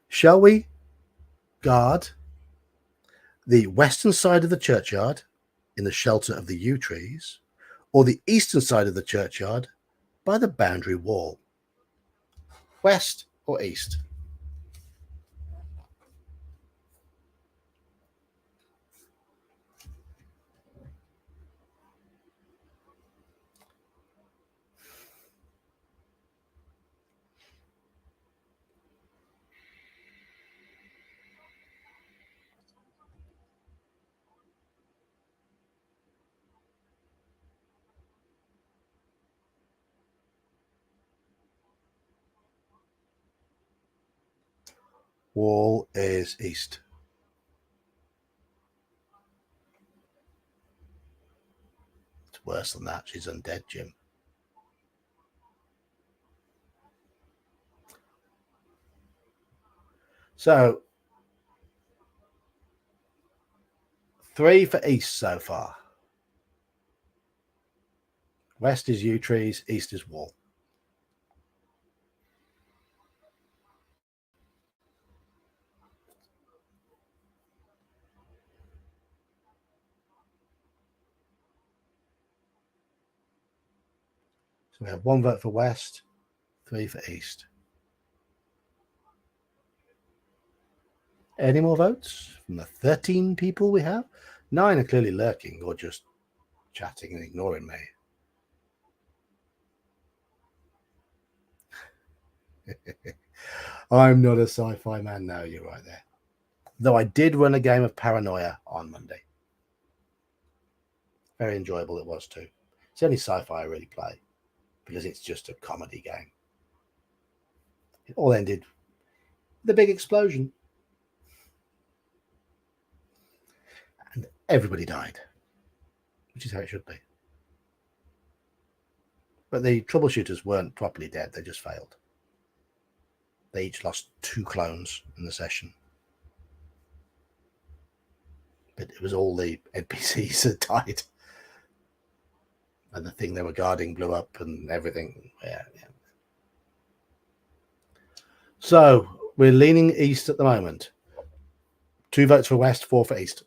Shall we guard the western side of the churchyard in the shelter of the yew trees, or the eastern side of the churchyard by the boundary wall? West or east? Wall is east. worse than that. She's undead, Jim. So 3 for east so far. West is yew trees, east is wall. So we have 1 vote for west, 3 for east. Any more votes from the 13 people we have? 9 are clearly lurking or just chatting and ignoring me. I'm not a sci-fi man. No, you're right there. Though I did run a game of Paranoia on Monday. Very enjoyable it was too. It's the only sci-fi I really play because it's just a comedy game. It all ended with a big explosion. And everybody died, which is how it should be. But the troubleshooters weren't properly dead. They just failed. They each lost 2 clones in the session. But it was all the NPCs that died. And the thing they were guarding blew up and everything. Yeah. So we're leaning east at the moment. 2 votes for west, 4 for east.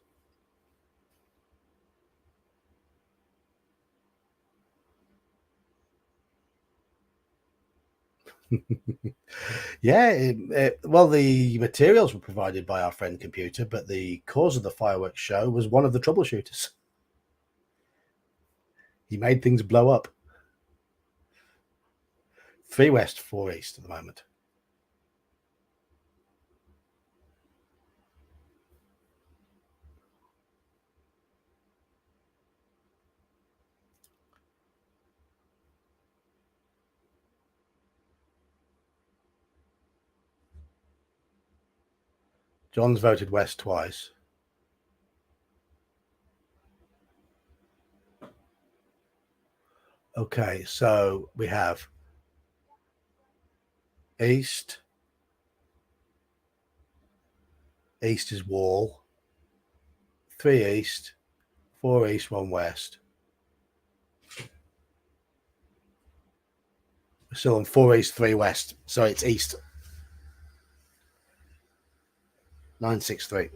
Yeah, well, the materials were provided by our friend computer, but the cause of the fireworks show was one of the troubleshooters. He made things blow up. 3 west, 4 east at the moment. John's voted west twice. Okay, so we have east. East is wall. 3 east, 4 east, 1 west. We're still on 4 east, 3 west. So it's east. 963.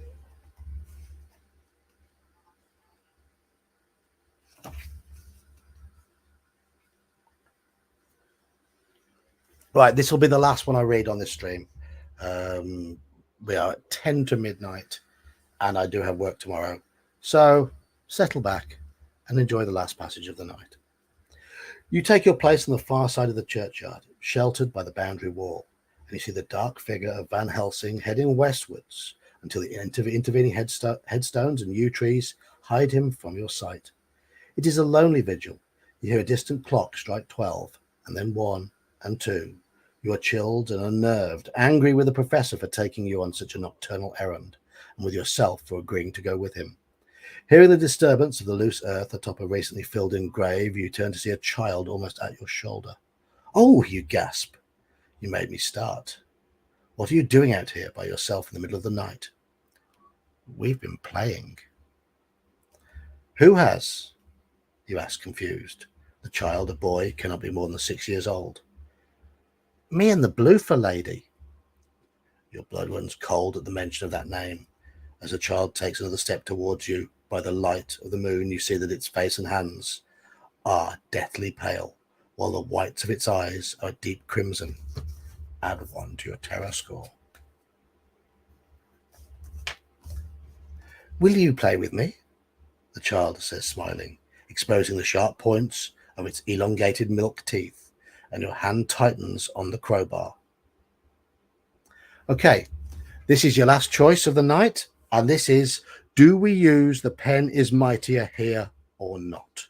Right, this will be the last one I read on this stream. We are at 10 to midnight, and I do have work tomorrow. So settle back and enjoy the last passage of the night. You take your place on the far side of the churchyard, sheltered by the boundary wall, and you see the dark figure of Van Helsing heading westwards until the intervening headstones and yew trees hide him from your sight. It is a lonely vigil. You hear a distant clock strike 12, and then 1 and 2. You are chilled and unnerved, angry with the professor for taking you on such a nocturnal errand, and with yourself for agreeing to go with him. Hearing the disturbance of the loose earth atop a recently filled-in grave, you turn to see a child almost at your shoulder. Oh, you gasp. You made me start. What are you doing out here by yourself in the middle of the night? We've been playing. Who has? You ask, confused. The child, a boy, cannot be more than 6 years old. Me and the Bloofer lady. Your blood runs cold at the mention of that name. As the child takes another step towards you, by the light of the moon, you see that its face and hands are deathly pale, while the whites of its eyes are deep crimson. Add 1 to your terror score. Will you play with me? The child says, smiling, exposing the sharp points of its elongated milk teeth, and your hand tightens on the crowbar. Okay, this is your last choice of the night, and this is, do we use the pen is mightier here or not?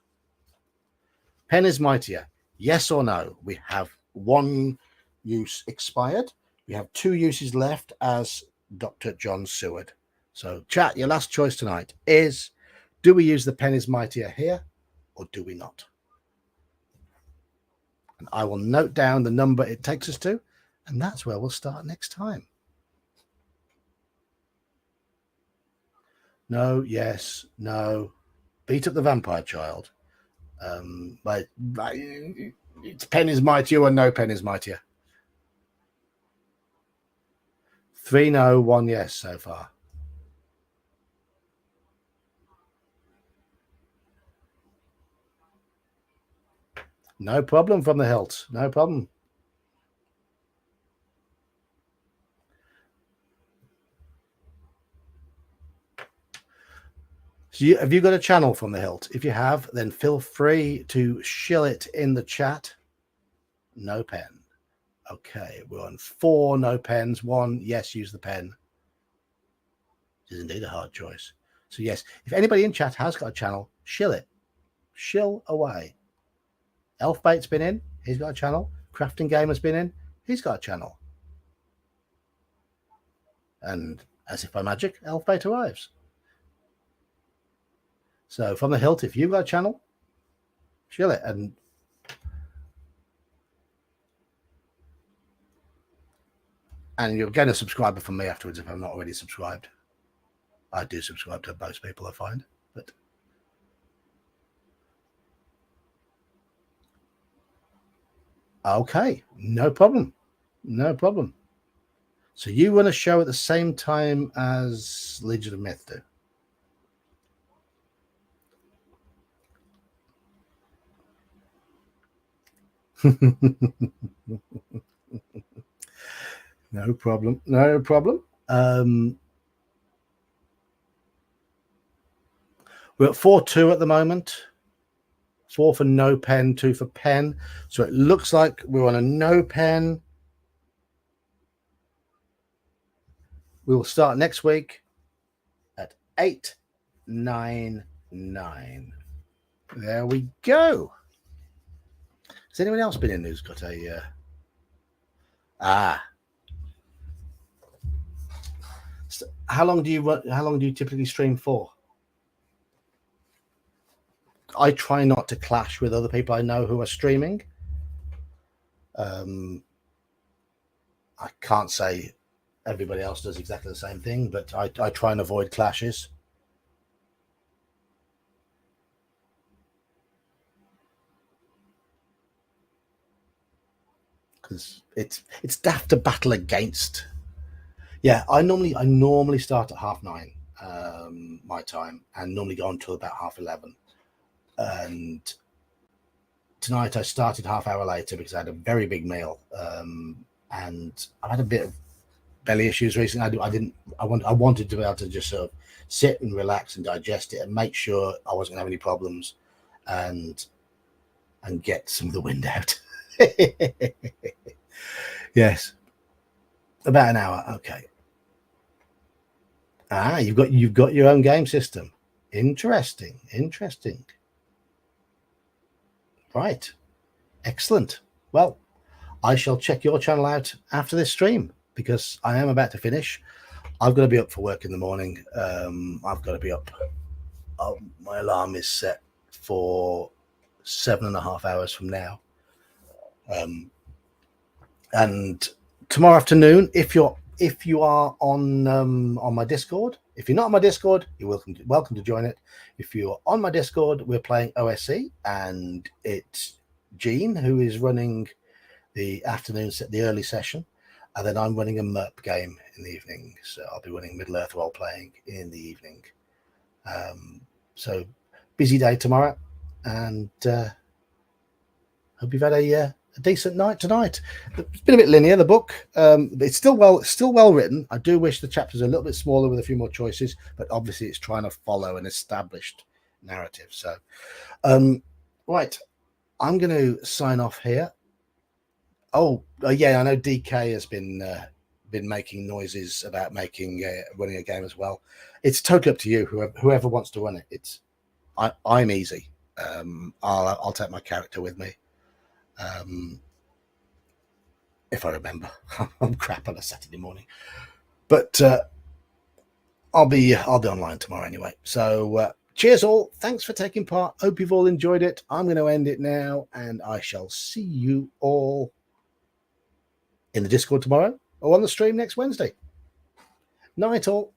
Pen is mightier, yes or no? We have 1 use expired. We have 2 uses left as Dr. John Seward. So chat, your last choice tonight is, do we use the pen is mightier here or do we not? And I will note down the number it takes us to, and that's where we'll start next time. No, yes, no. Beat up the vampire child. But it's pen is mightier or no pen is mightier. 3 no, 1 yes so far. No problem from the hilt. No problem. So have you got a channel from the hilt? If you have, then feel free to shill it in the chat. No pen. Okay, we're on 4 no pens. 1 yes, use the pen. It is indeed a hard choice. So yes, if anybody in chat has got a channel, shill it. Shill away. Elfbait's been in. He's got a channel. Crafting Gamer's been in. He's got a channel. And as if by magic, Elfbait arrives. So from the hilt, if you've got a channel, shill it. And you'll get a subscriber from me afterwards if I'm not already subscribed. I do subscribe to most people, I find. But okay, no problem. No problem. So you run a show at the same time as Legion of Myth do? No problem. No problem. We're at 4-2 at the moment. 4 for no pen, 2 for pen. So it looks like we're on a no pen. We will start next week at 899. There we go. Has anyone else been in who's got a So how long do you typically stream for? I try not to clash with other people I know who are streaming. I can't say everybody else does exactly the same thing, but I try and avoid clashes. Because it's daft to battle against. Yeah, I normally start at 9:30 my time, and normally go until about 11:30. And tonight I started half hour later because I had a very big meal, and I've had a bit of belly issues recently. I wanted to be able to just sort of sit and relax and digest it and make sure I wasn't going to have any problems, and get some of the wind out. Yes, about an hour. Okay. You've got your own game system. Interesting. Right. Excellent. Well, I shall check your channel out after this stream because I am about to finish. I've got to be up for work in the morning. I've got to be up. My alarm is set for 7.5 hours from now. And tomorrow afternoon, if you are on my Discord, if you're not on my Discord, you're welcome to join it. If you're on my Discord, we're playing OSE, and it's Gene who is running the afternoon set, the early session, and then I'm running a MERP game in the evening. So I'll be running Middle Earth role playing in the evening. So busy day tomorrow, and hope you've had a decent night tonight. It's been a bit linear, the book. It's still well written. I do wish the chapters are a little bit smaller with a few more choices, but obviously it's trying to follow an established narrative. So, right, I'm going to sign off here. Oh, yeah, I know DK has been making noises about running a game as well. It's totally up to you. Whoever wants to run it. I'm easy. I'll take my character with me. If I remember. I'm crap on a Saturday morning, but I'll be online tomorrow anyway. So Cheers all. Thanks for taking part. Hope you've all enjoyed it. I'm going to end it now, and I shall see you all in the Discord tomorrow or on the stream next Wednesday. Night all.